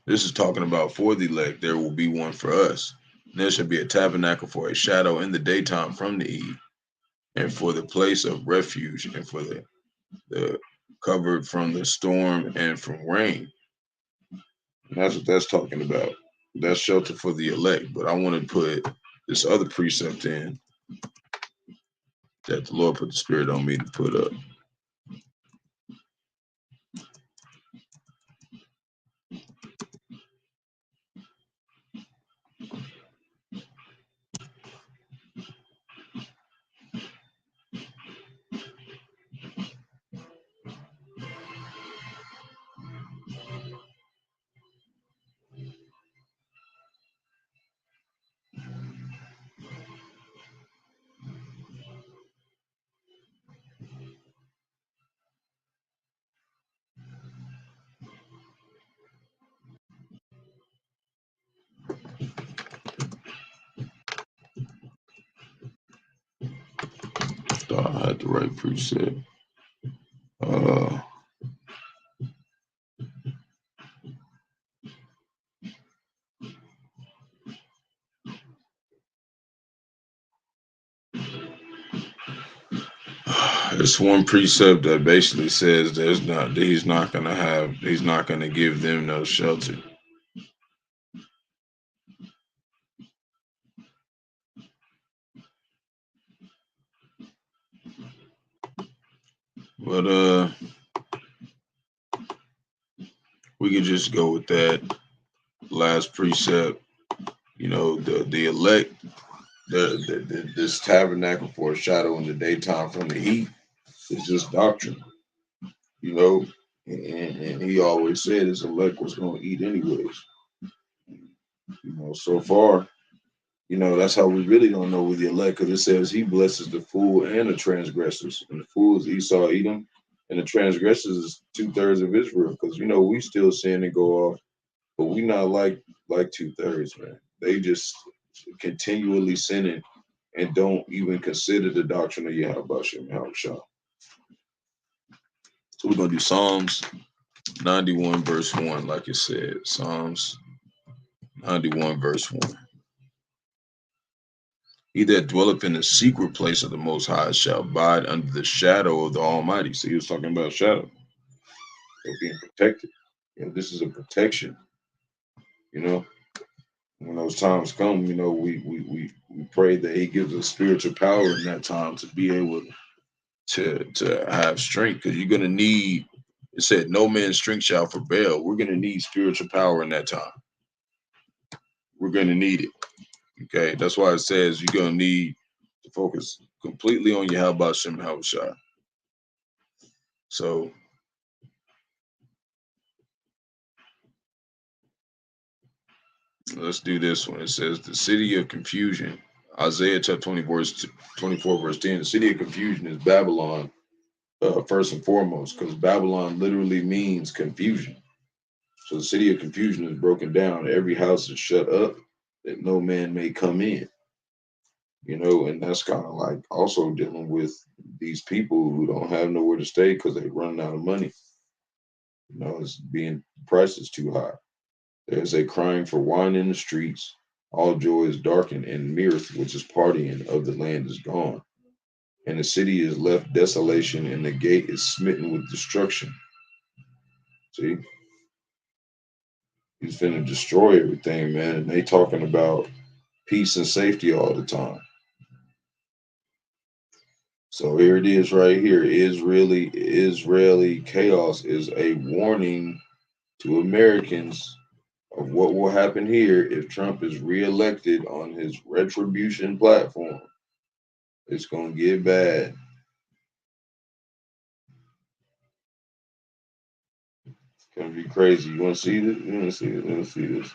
this is talking about for the elect, there will be one for us. And there shall be a tabernacle for a shadow in the daytime from the eve, and for the place of refuge, and for the covered from the storm and from rain. And that's what that's talking about. That's shelter for the elect. But I want to put this other precept in that the Lord put the Spirit on me to put up. Thought I had the right precept. It's one precept that basically says he's not gonna give them no shelter. But we could just go with that last precept. You know, the elect, this tabernacle for a shadow in the daytime from the heat is just doctrine. You know, and he always said his elect was going to eat anyways. You know, so far, you know, that's how we really don't know with the elect, because it says he blesses the fool and the transgressors. And the fools Esau, Edom, and the transgressors is 2/3 of Israel. Because you know we still sin and go off, but we not like 2/3, man. They just continually sinning and don't even consider the doctrine of Yahawah. So we're gonna do Psalms 91 verse 1, like it said. Psalms 91 verse 1. He that dwelleth in the secret place of the Most High shall abide under the shadow of the Almighty. So he was talking about shadow. They're being protected. You know, this is a protection. You know, when those times come, you know, we pray that he gives us spiritual power in that time to be able to have strength, because you're gonna need. It said, "No man's strength shall prevail." We're gonna need spiritual power in that time. We're gonna need it. Okay, that's why it says you're gonna need to focus completely on Yahawashi. So let's do this one. It says the city of confusion. Isaiah chapter 24 verse 10. The city of confusion is Babylon, first and foremost, because Babylon literally means confusion. So the city of confusion is broken down. Every house is shut up that no man may come in. You know, and that's kind of like also dealing with these people who don't have nowhere to stay because they're running out of money. You know, it's being prices too high. There's a crying for wine in the streets. All joy is darkened, and mirth, which is partying of the land, is gone. And the city is left desolation, and the gate is smitten with destruction. See? He's finna destroy everything, man. And they talking about peace and safety all the time. So here it is right here. Israeli chaos is a warning to Americans of what will happen here if Trump is reelected on his retribution platform. It's going to get bad. It's going to be crazy. You want to see this? You want to see it? Let me see this.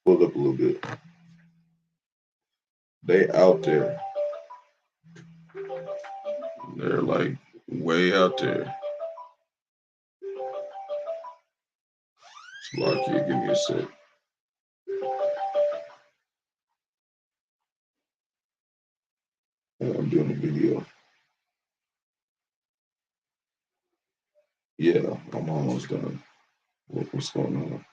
Pull up a little bit. They out there. They're like way out there. Lock here, give me a sec. I'm doing a video. Yeah, I'm almost done. What's going on?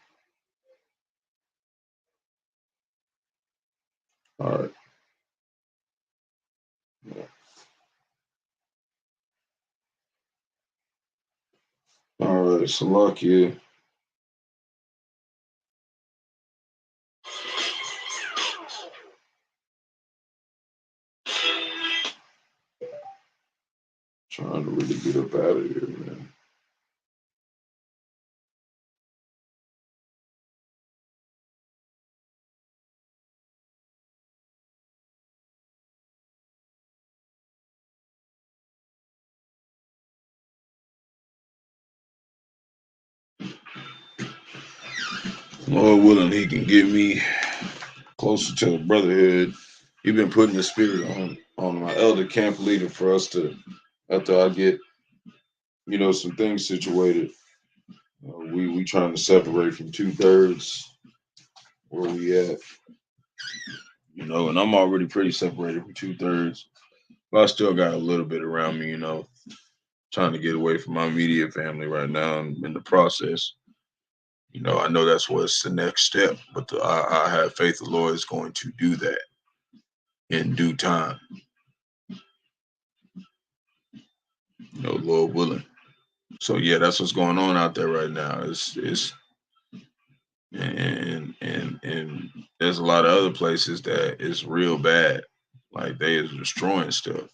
All right. Yeah. All right, Salakia. Trying to really get up out of here, man. Lord willing, he can get me closer to the brotherhood. He been putting the spirit on my elder camp leader for us to, after I get, some things situated. We trying to separate from 2/3 where we at, and I'm already pretty separated from 2/3, but I still got a little bit around me, trying to get away from my immediate family right now and in the process. I know that's what's the next step, but I have faith the Lord is going to do that in due time, Lord willing. So yeah, that's what's going on out there right now. It's and there's a lot of other places that it's real bad, like they is destroying stuff.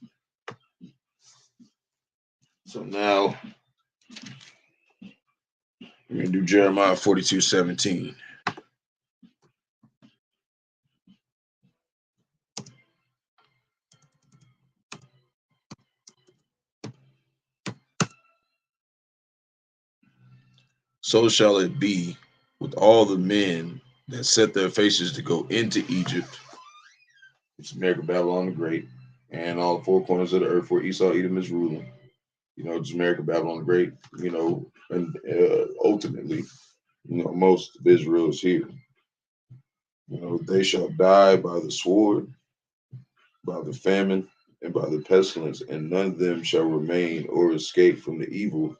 So now we're gonna do Jeremiah 42:17. So shall it be with all the men that set their faces to go into Egypt, it's America, Babylon the Great, and all four corners of the earth where Esau, Edom is ruling. It's America, Babylon the Great, and ultimately, most of Israel is here. They shall die by the sword, by the famine, and by the pestilence, and none of them shall remain or escape from the evil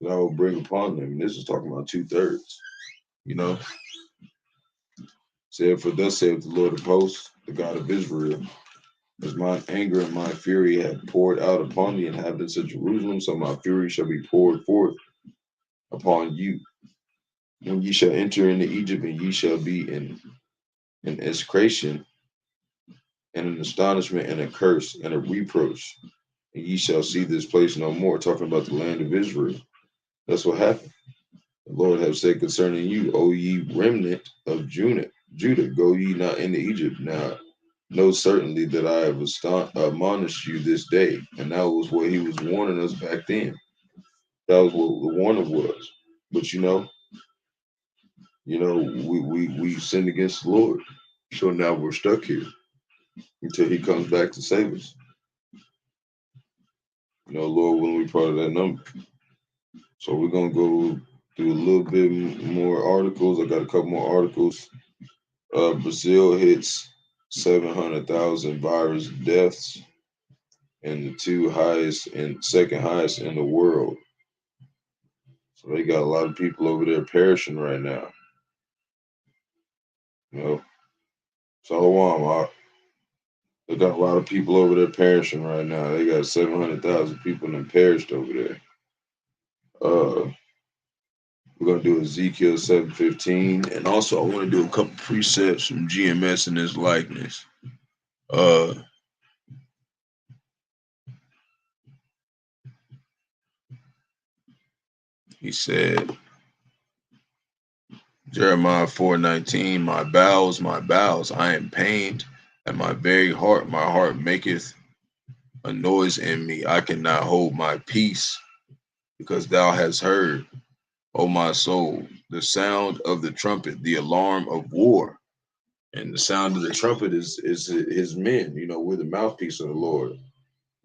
that I will bring upon them. And this is talking about 2/3. Said, for thus saith the Lord of hosts, the God of Israel, as mine anger and my fury have poured out upon the inhabitants of Jerusalem, so my fury shall be poured forth upon you. When ye shall enter into Egypt, and ye shall be in an execration, and an astonishment, and a curse, and a reproach, and ye shall see this place no more. Talking about the land of Israel. That's what happened. The Lord have said concerning you, O ye remnant of Judah, go ye not into Egypt. Now, know certainly that I have admonished you this day. And that was what he was warning us back then. That was what the warning was. But we sinned against the Lord. So now we're stuck here until he comes back to save us. Lord, when we part of that number. So we're gonna go through a little bit more articles. I got a couple more articles. Brazil hits 700,000 virus deaths, and the second highest in the world. So they got a lot of people over there perishing right now. Shalom. They got a lot of people over there perishing right now. They got 700,000 people that perished over there. We're gonna do Ezekiel 7:15, and also I want to do a couple precepts from GMS in his likeness. He said, Jeremiah 4:19, my bowels, I am pained at my very heart. My heart maketh a noise in me. I cannot hold my peace, because thou hast heard, O my soul, the sound of the trumpet, the alarm of war. And the sound of the trumpet is his men. We're the mouthpiece of the Lord.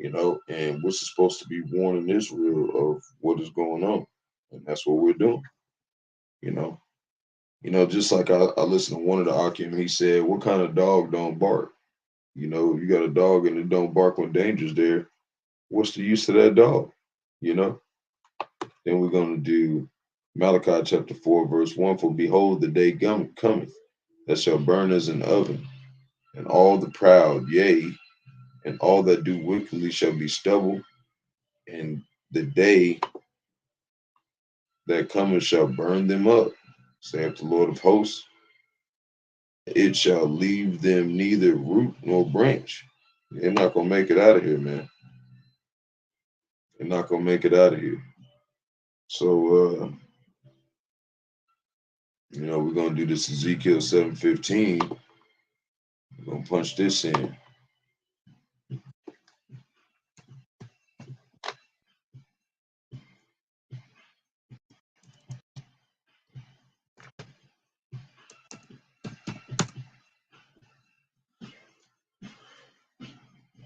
And we're supposed to be warning Israel of what is going on. And that's what we're doing. Just like I listened to one of the Akim, he said, what kind of dog don't bark? You know, you got a dog and it don't bark when danger's there. What's the use of that dog? You know? Then we're going to do Malachi chapter 4, verse 1. For behold, the day cometh that shall burn as an oven, and all the proud, yea, and all that do wickedly shall be stubble, and the day that cometh shall burn them up, saith the Lord of hosts. It shall leave them neither root nor branch. They're not going to make it out of here, man. They're not going to make it out of here. So, you know, we're going to do this Ezekiel 7:15. We're going to punch this in.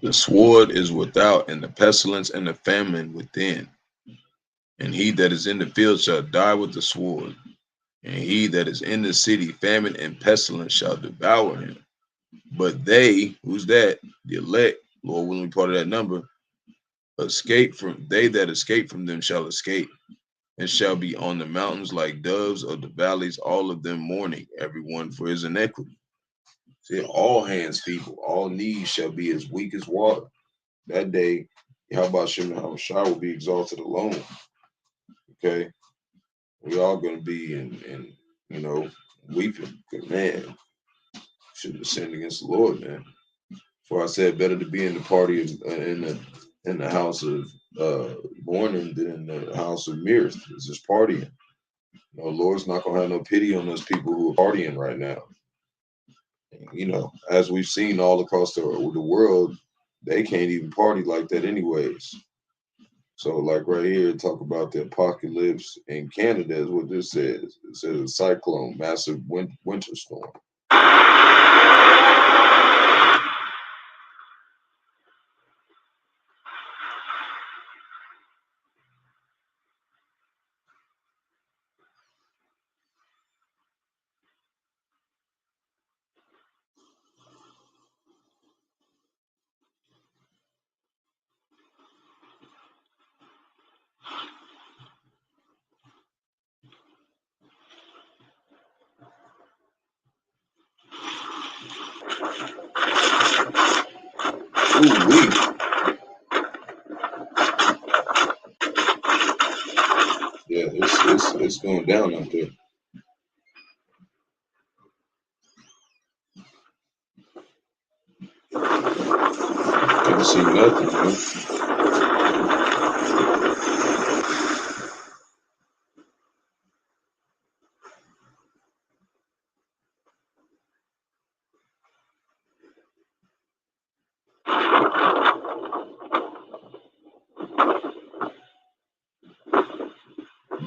The sword is without, and the pestilence and the famine within. And he that is in the field shall die with the sword. And he that is in the city, famine and pestilence shall devour him. But they, who's that? The elect, Lord willing, be part of that number, they that escape from them shall escape, and shall be on the mountains like doves of the valleys, all of them mourning, everyone for his iniquity. See, all hands feeble, all knees shall be as weak as water. That day, Bahasham and Yahawashi will be exalted alone. Okay, we all gonna be in you know, weeping. Good man, should have sinned against the Lord, man. For I said, better to be in the party in the house of mourning than in the house of mirth. It's just partying. You know, Lord's not gonna have no pity on those people who are partying right now. And, you know, as we've seen all across the world, they can't even party like that, anyways. So, like right here, talk about the apocalypse in Canada is what this says. It says a cyclone, massive winter storm. Ooh-wee. Yeah, it's going down out there. Can't see nothing, man.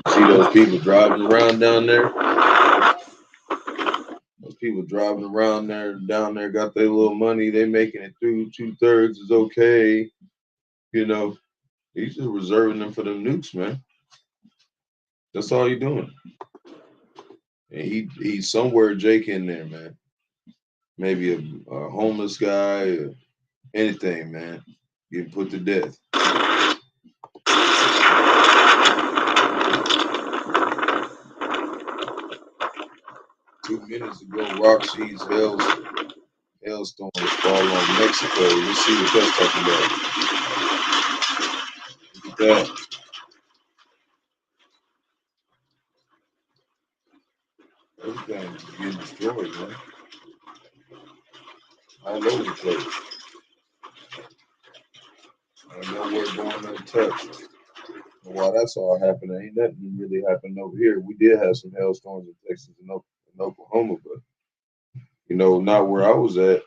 See those people driving around down there? Those people driving around down there, got their little money. They making it through. 2/3 is okay. You know, he's just reserving them for them nukes, man. That's all you're doing. And he's somewhere Jake in there, man. Maybe a homeless guy or anything, man. Getting put to death. 2 minutes ago, Rawchaa hailstorms fall on Mexico. Let's see what that's talking about. Look at that. Everything's getting destroyed, man. All over the place. Ain't nowhere going untouched. And while that's all happening, ain't nothing really happening over here. We did have some hailstorms in Texas and Oklahoma, but you know, not where I was at.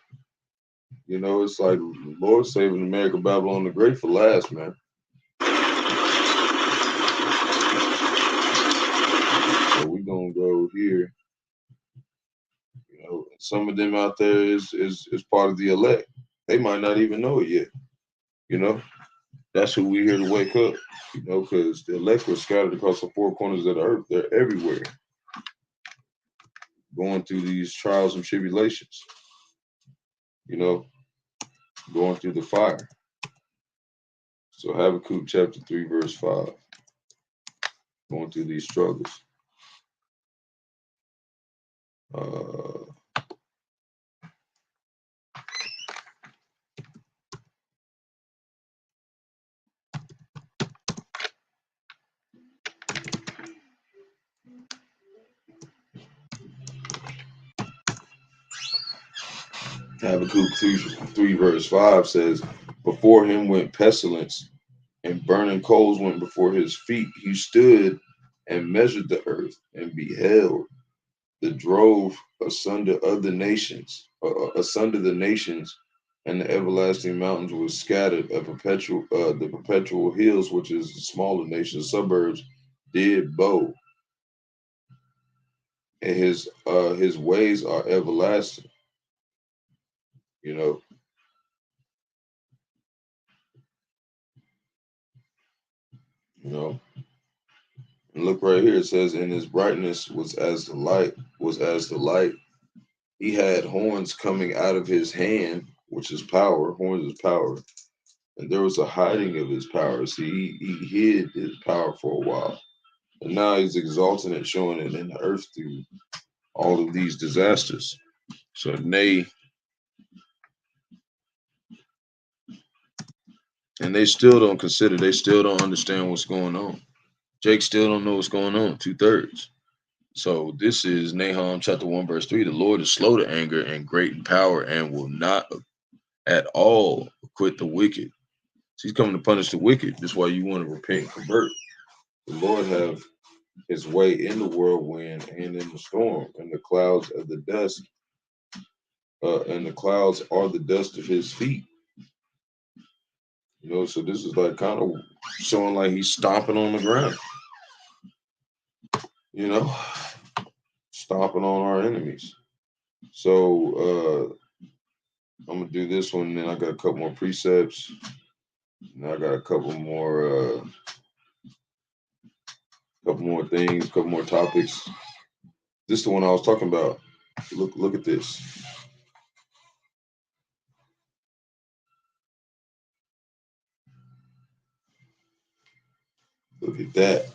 You know, it's like the Lord saving America, Babylon the Great for last, man. So we're gonna go here. You know, some of them out there is part of the elect. They might not even know it yet. You know, that's who we here to wake up. You know, because the elect were scattered across the four corners of the earth. They're everywhere, going through these trials and tribulations. You know, going through the fire. So Habakkuk chapter 3, verse 5, going through these struggles. Habakkuk 3 verse 5 says, before him went pestilence, and burning coals went before his feet. He stood and measured the earth, and beheld the drove asunder of the nations, asunder the nations, and the everlasting mountains were scattered. The perpetual hills, which is the smaller nations, suburbs, did bow, and his ways are everlasting. You know, And look right here. It says, "And his brightness was as the light. Was as the light. He had horns coming out of his hand, which is power. Horns is power, and there was a hiding of his power. See, he hid his power for a while, and now he's exalting it, showing it in the earth through all of these disasters. So they still don't consider. They still don't understand what's going on. Jake still don't know what's going on. 2/3. So this is Nahum chapter 1 verse 3. The Lord is slow to anger and great in power, and will not at all acquit the wicked. So he's coming to punish the wicked. That's why you want to repent and convert. The Lord have his way in the whirlwind and in the storm, and the clouds of the dust, and the clouds are the dust of his feet. So this is like kind of showing like he's stomping on the ground. Stomping on our enemies. So I'm gonna do this one, and then I got a couple more precepts, and I got a couple more things, a couple more topics. This is the one I was talking about. Look at this. Look at that.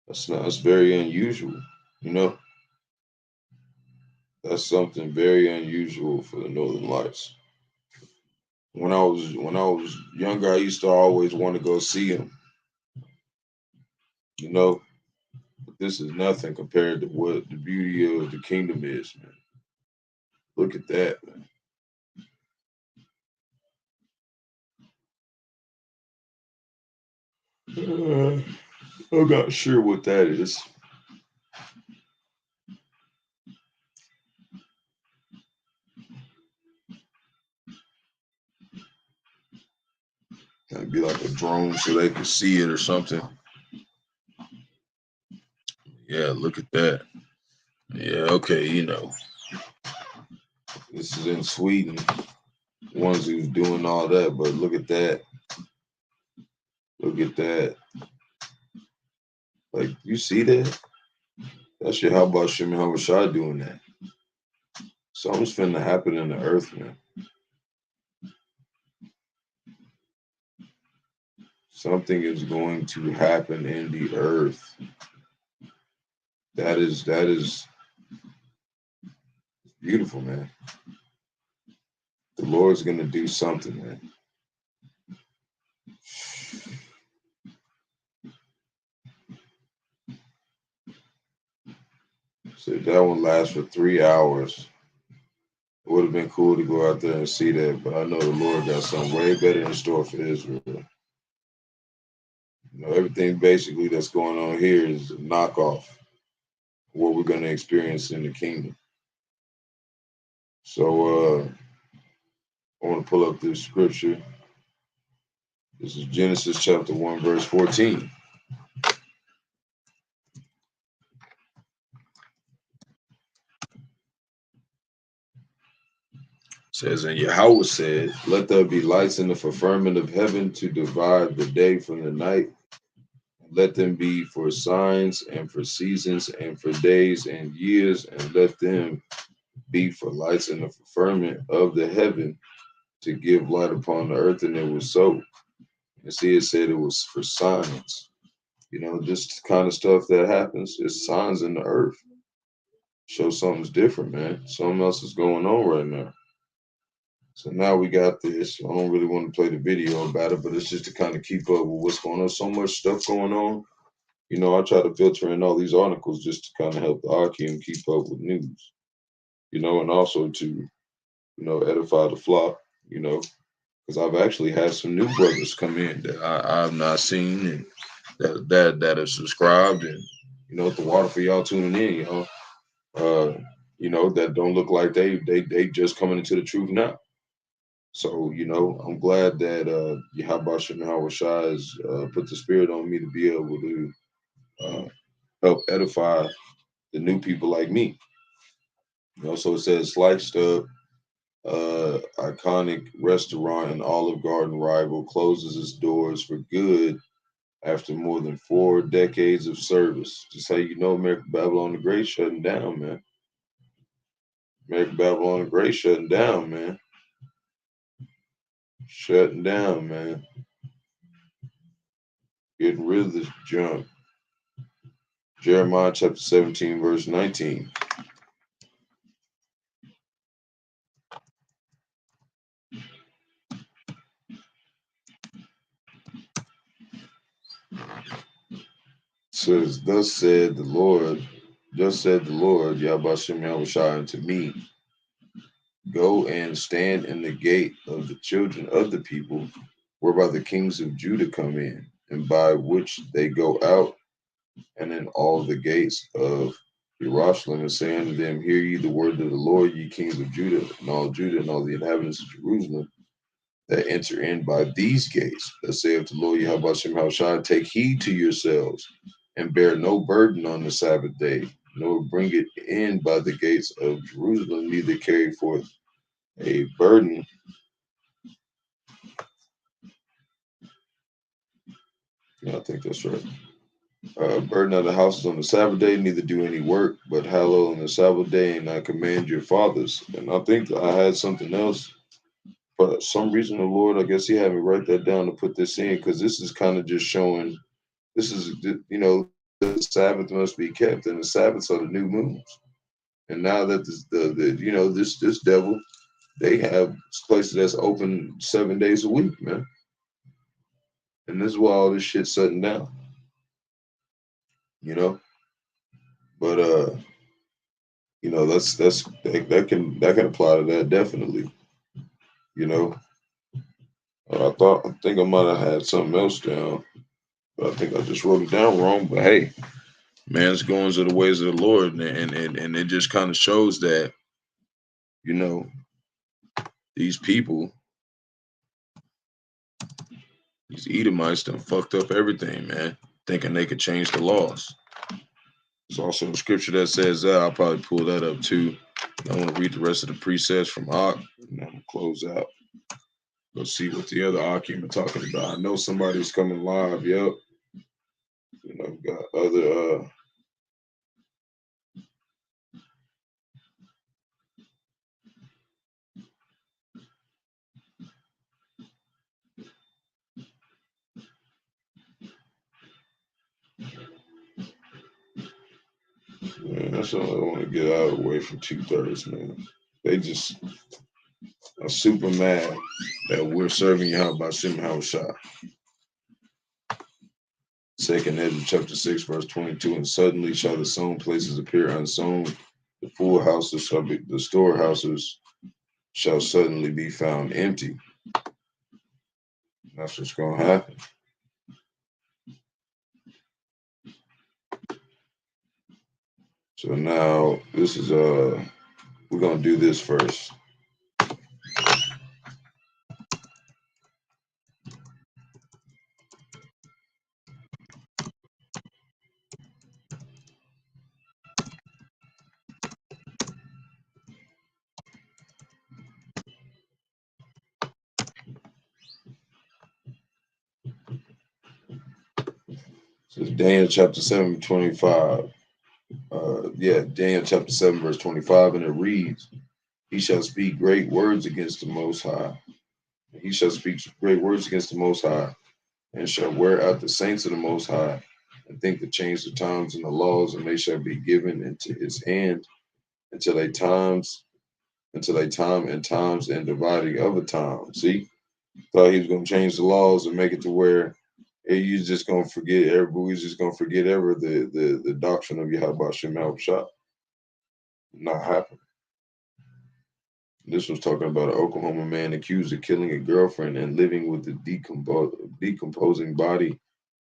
That's very unusual. That's something very unusual for the Northern Lights. When I was younger, I used to always want to go see them. But this is nothing compared to what the beauty of the kingdom is, man. Look at that, man. I'm not sure what that is. That'd be like a drone so they could see it or something. Yeah, look at that. Yeah, okay, This is in Sweden. Ones who's doing all that, but look at that. Look at that. Like, you see that? That's your Bahasham and Yahawashi doing that. Something's finna happen in the earth, man. Something is going to happen in the earth. That is beautiful, man. The Lord's gonna do something, man. So that one lasts for 3 hours. It would have been cool to go out there and see that, but I know the Lord got something way better in store for Israel. Everything basically that's going on here is a knockoff of what we're going to experience in the kingdom. So I want to pull up this scripture. This is Genesis chapter 1, verse 14. It says, and Yahawah said, let there be lights in the firmament of heaven to divide the day from the night. Let them be for signs and for seasons and for days and years, and let them be for lights in the firmament of the heaven to give light upon the earth, and it was so. And see, it said it was for signs. This kind of stuff that happens is signs in the earth. Show something's different, man. Something else is going on right now. So now we got this. I don't really want to play the video about it, but it's just to kind of keep up with what's going on. So much stuff going on. I try to filter in all these articles just to kind of help the Akim keep up with news. And also to, edify the flock, because I've actually had some new brothers come in that I've not seen, and that are subscribed, and at the water for y'all tuning in, that don't look like they just coming into the truth now. So, I'm glad that Bahasham and Yahawashi has put the spirit on me to be able to help edify the new people like me. So it says sliced up iconic restaurant and Olive Garden rival closes its doors for good after more than 4 decades of service. Just how American Babylon the Great shutting down, man. American Babylon the Great shutting down, man. Shutting down, man. Getting rid of this junk. Jeremiah chapter 17, verse 19. Says, thus said the Lord, Yahawah Yahawashi unto me, go and stand in the gate of the children of the people, whereby the kings of Judah come in, and by which they go out, and in all the gates of Jerusalem, and say unto them, hear ye the word of the Lord, ye kings of Judah, and all the inhabitants of Jerusalem, that enter in by these gates. Thus saith the Lord Yahawah Yahawashi, take heed to yourselves, and bear no burden on the Sabbath day, nor bring it in by the gates of Jerusalem, neither carry forth a burden. Yeah, I think that's right. Burden of the houses on the Sabbath day, neither do any work, but hallow on the Sabbath day, and I command your fathers. And I think I had something else. For some reason, the Lord, I guess he had me write that down to put this in, because this is kind of just showing, this is, the Sabbath must be kept, and the Sabbaths are the new moons. And now that this devil, they have places that's open 7 days a week, man. And this is why all this shit's shutting down. But that can apply to that definitely. I think I might have had something else down, but I think I just wrote it down wrong. But hey, man's goings are the ways of the Lord, and it just kind of shows that, these people, these Edomites done fucked up everything, man, thinking they could change the laws. There's also a scripture that says that. I'll probably pull that up too. I want to read the rest of the precepts from Ak, and then we'll close out. Go see what the other Akim are talking about. I know somebody's coming live. Yep. We've got other man, that's all I want to get out of the way from 2/3, man. They just are super mad that we're serving Bahasham Yahawashi. 2nd Ezra chapter 6, verse 22, and suddenly shall the sown places appear unsown, the full houses shall be, the storehouses shall suddenly be found empty. That's what's gonna happen. So now this is we're gonna do this first. So Daniel chapter 7, 25. Daniel chapter 7, verse 25, and it reads, he shall speak great words against the Most High, And he shall speak great words against the Most High, and shall wear out the saints of the Most High, and think to change the times and the laws, and they shall be given into his hand until a time and times and dividing of a time. See, thought he was gonna change the laws and make it to where you just gonna forget everybody's just gonna forget ever the doctrine of Bahasham Yahawashi. Not happening. This was talking about an OK-LA-Homa man accused of killing a girlfriend and living with a decomposing body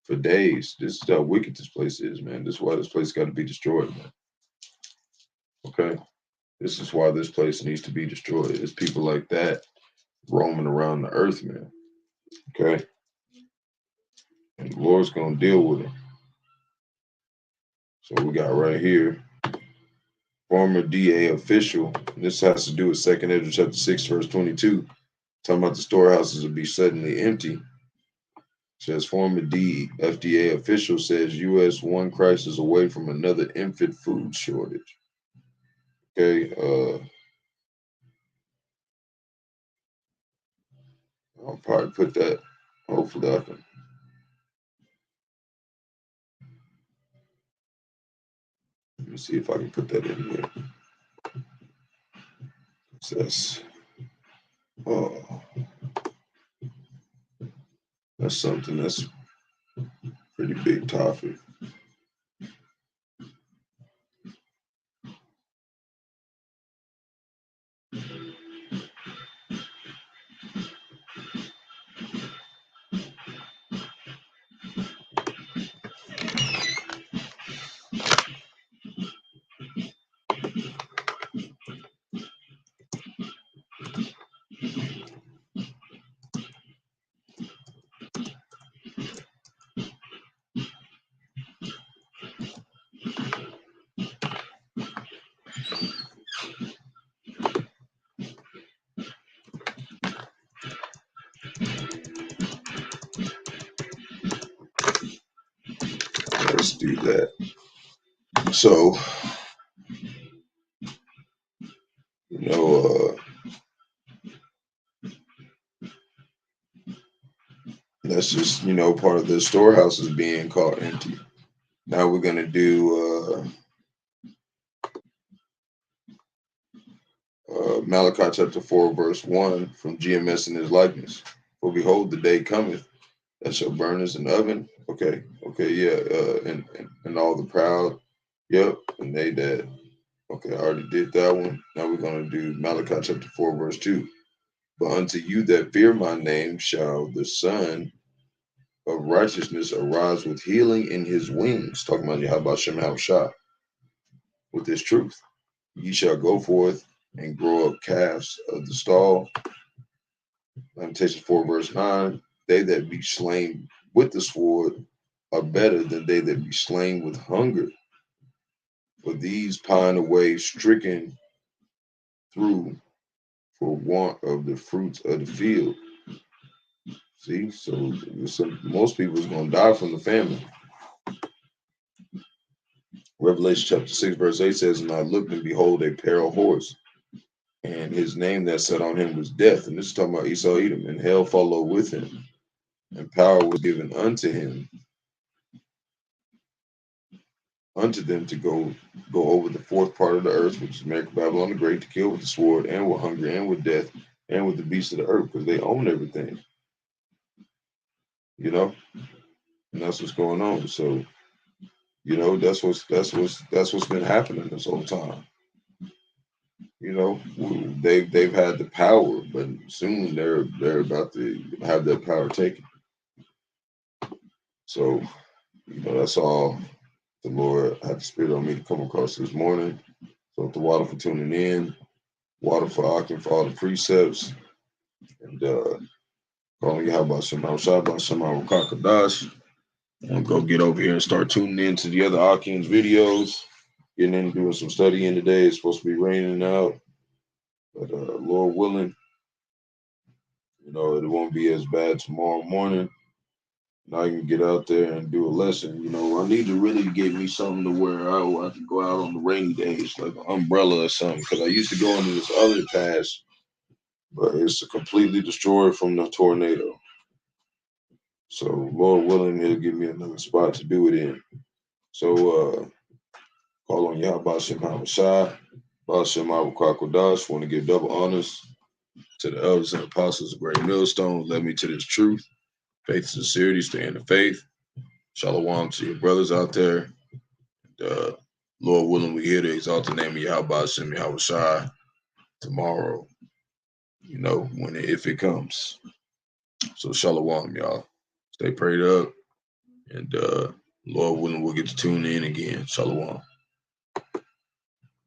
for days. This is how wicked this place is, man. This is why this place got to be destroyed, man. Okay? This is why this place needs to be destroyed. It's people like that roaming around the earth, man. Okay? And the Lord's going to deal with it. So we got right here, former DA official. This has to do with 2nd Ezra chapter 6, verse 22. Talking about the storehouses will be suddenly empty. Says former FDA official says U.S. one crisis away from another infant food shortage. Okay, I'll probably put that. Hopefully, I can. Let me see if I can put that in here. It says, oh, that's something that's pretty big topic. Let's do that. So, that's just, part of the storehouses being caught empty. Now we're going to do Malachi chapter 4, verse 1 from GMS in his likeness. For behold, the day cometh that shall burn as an oven. Okay, yeah. And all the proud. Yep, and they that. Okay, I already did that one. Now we're going to do Malachi chapter 4, verse 2. But unto you that fear my name shall the Son of righteousness arise with healing in his wings. Talking about Bahasham Yahawashi. With this truth. Ye shall go forth and grow up calves of the stall. Lamentations 4, verse 9. They that be slain with the sword are better than they that be slain with hunger. For these pine away, stricken through for want of the fruits of the field. See, so most people is going to die from the famine. Revelation chapter 6, verse 8 says, and I looked and behold a pale horse, and his name that sat on him was Death. And this is talking about Esau Edom, and hell followed with him, and power was given unto him, unto them to go over the fourth part of the earth, which is America, Babylon the Great, to kill with the sword, and with hunger, and with death, and with the beasts of the earth, because they own everything. And that's what's going on. So, that's what's been happening this whole time. They've had the power, but soon they're about to have that power taken. So, that's all the Lord had the Spirit on me to come across this morning. So, the water for tuning in, water for Akim for all the precepts, and calling Bahasham Yahawashi, Qadash. I'm gonna go get over here and start tuning in to the other Akim's videos. Getting in, doing some studying today. It's supposed to be raining out, but Lord willing, it won't be as bad tomorrow morning. And I can get out there and do a lesson. I need to really get me something to where I can go out on the rainy days, like an umbrella or something. Because I used to go into this other pass but it's completely destroyed from the tornado. So Lord willing, he'll give me another spot to do it in. So call on Bahasham, Bahasham, Qadash. Want to give double honors to the elders and apostles of Great Millstone. Led me to this truth. Faith and sincerity, stay in the faith. Shalom to your brothers out there. And, Lord willing, we here to exalt the name of Yahawashi tomorrow. You know, if it comes. So shalom, y'all. Stay prayed up. And Lord willing, we'll get to tune in again. Shalom.